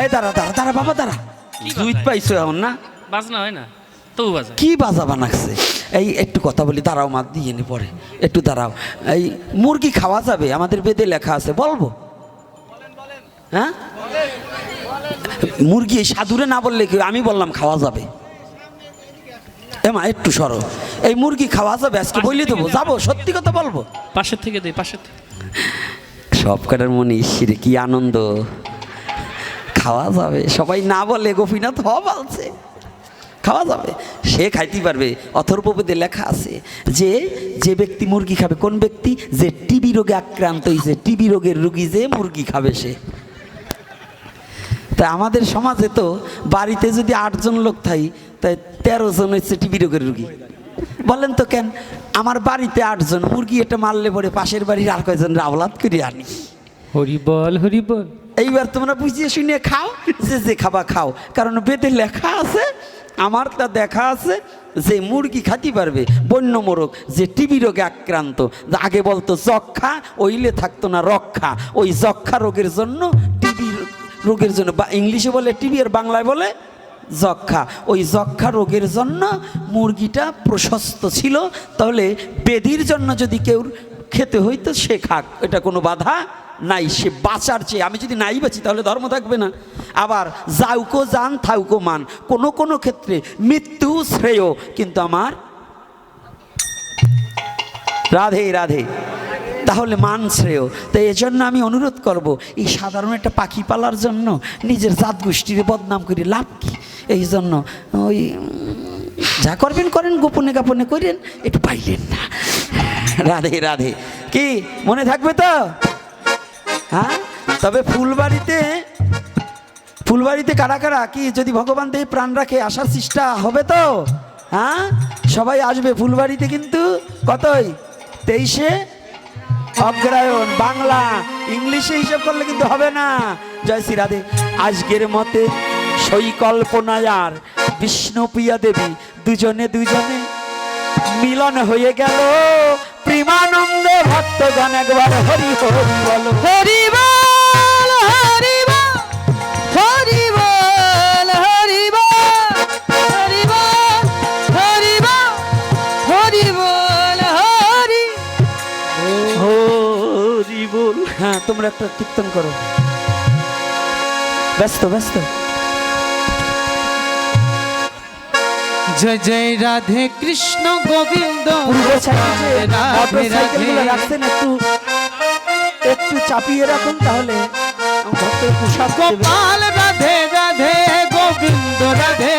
এই দাঁড়া দাঁড়া দাঁড়া বাবা, দাঁড়া, জুইত পাইছো এখন না? বাজনা হয় না তো, বাজা কি বাজা বানাচ্ছে? এই একটু কথা বলি, দাঁড়াও মা, দিয়ে নি পরে, একটু দাঁড়াও। এই মুরগি খাওয়া যাবে, আমাদের বেদে লেখা আছে, বলবো? হ্যাঁ, মুরগি সাধুরে না বললে কি, আমি বললাম খাওয়া যাবে। এমা একটু সরো, এই মুরগি খাওয়া যাবে আজকে, বলে দেবো, যাবো, সত্যি কথা বলবো। পাশের থেকে দে, পাশের থেকে। সব কটার মনে ইসিরে কি আনন্দ, খাওয়া যাবে। সবাই না বলে গোপীনাথ হ বলছে খাওয়া যাবে, সে খাইতেই পারবে। অথর্ববেদে লেখা আছে যে যে ব্যক্তি মুরগি খাবে, কোন ব্যক্তি? যে টিবি রোগে আক্রান্ত হয়েছে, টিবি রোগের রুগী যে মুরগি খাবে সে। তা আমাদের সমাজে তো বাড়িতে যদি 8 জন লোক থাই, তাই 13 জন হচ্ছে টিবি রোগের রুগী। বলেন তো কেন? আমার বাড়িতে 8 জন, মুরগি এটা মারলে পরে পাশের বাড়ির আর কয়জন রাওলাত করে আনি। হরি বল হরি বল। এইবার তোমরা বুঝিয়ে শুনে খাও, যে যে খাবা খাও, কারণ বেদে লেখা আছে, আমার তা দেখা আছে যে মুরগি খাতি পারবে বন্য মোরগ, যে টিবি রোগে আক্রান্ত। আগে বলতো যক্ষা, ওইলে থাকতো না রক্ষা। ওই যক্ষা রোগের জন্য, টিবি রোগের জন্য, বা ইংলিশে বলে টিবি আর বাংলায় বলে যক্ষা, ওই যক্ষা রোগের জন্য মুরগিটা প্রশস্ত ছিল। তাহলে বেদির জন্য যদি কেউ খেতে হইতো সে খাক, এটা কোনো বাধা নাই। সে বাঁচার চেয়ে, আমি যদি নাই বাঁচি তাহলে ধর্ম থাকবে না। আবার যাউকো জান থাউকো মান, কোনো কোনো ক্ষেত্রে মৃত্যু শ্রেয়, কিন্তু আমার রাধে রাধে, তাহলে মান শ্রেয়। তো এই জন্য আমি অনুরোধ করব, এই সাধারণ একটা পাখি পালার জন্য নিজের জাত গোষ্ঠীর বদনাম করে লাভ কি? এই জন্য ওই যা করবেন করেন, গোপনে গোপনে করেন, একটু পাইলেন না। রাধে রাধে, কি মনে থাকবে তো? হ্যাঁ, তবে ফুলবাড়িতে কারা কারা কি যদি ভগবান দেহে প্রাণ রাখে আসার চেষ্টা হবে তো? হ্যাঁ, সবাই আসবে ফুলবাড়িতে, কিন্তু কতই 23শে অগ্রায়ণ। বাংলা ইংলিশে হিসাব করলে কিন্তু হবে না। জয় শ্রী রাধে। আজকের মতে সই কল্পনায় আর বিষ্ণুপ্রিয়া দেবী দুজনে মিলন হয়ে গেল। প্রেমানন্দে ভক্তগণ একবার হরি হরি বলো, হরি বল হরি বল হরি বল হরি বল হরি বল হরি বল হরি বল হরি হরি বল। হ্যাঁ, তোমরা একটা কীর্তন করো। ব্যস্ত জয় জয় রাধে কৃষ্ণ গোবিন্দ পূর্ব সাইডে যে রাধে মোটরসাইকেলগুলো রাধে রাখছেন একটু চাপিয়ে রাখুন, তাহলে ভক্তের প্রসাদ দেবে। গোপাল রাধে রাধে গোবিন্দ রাধে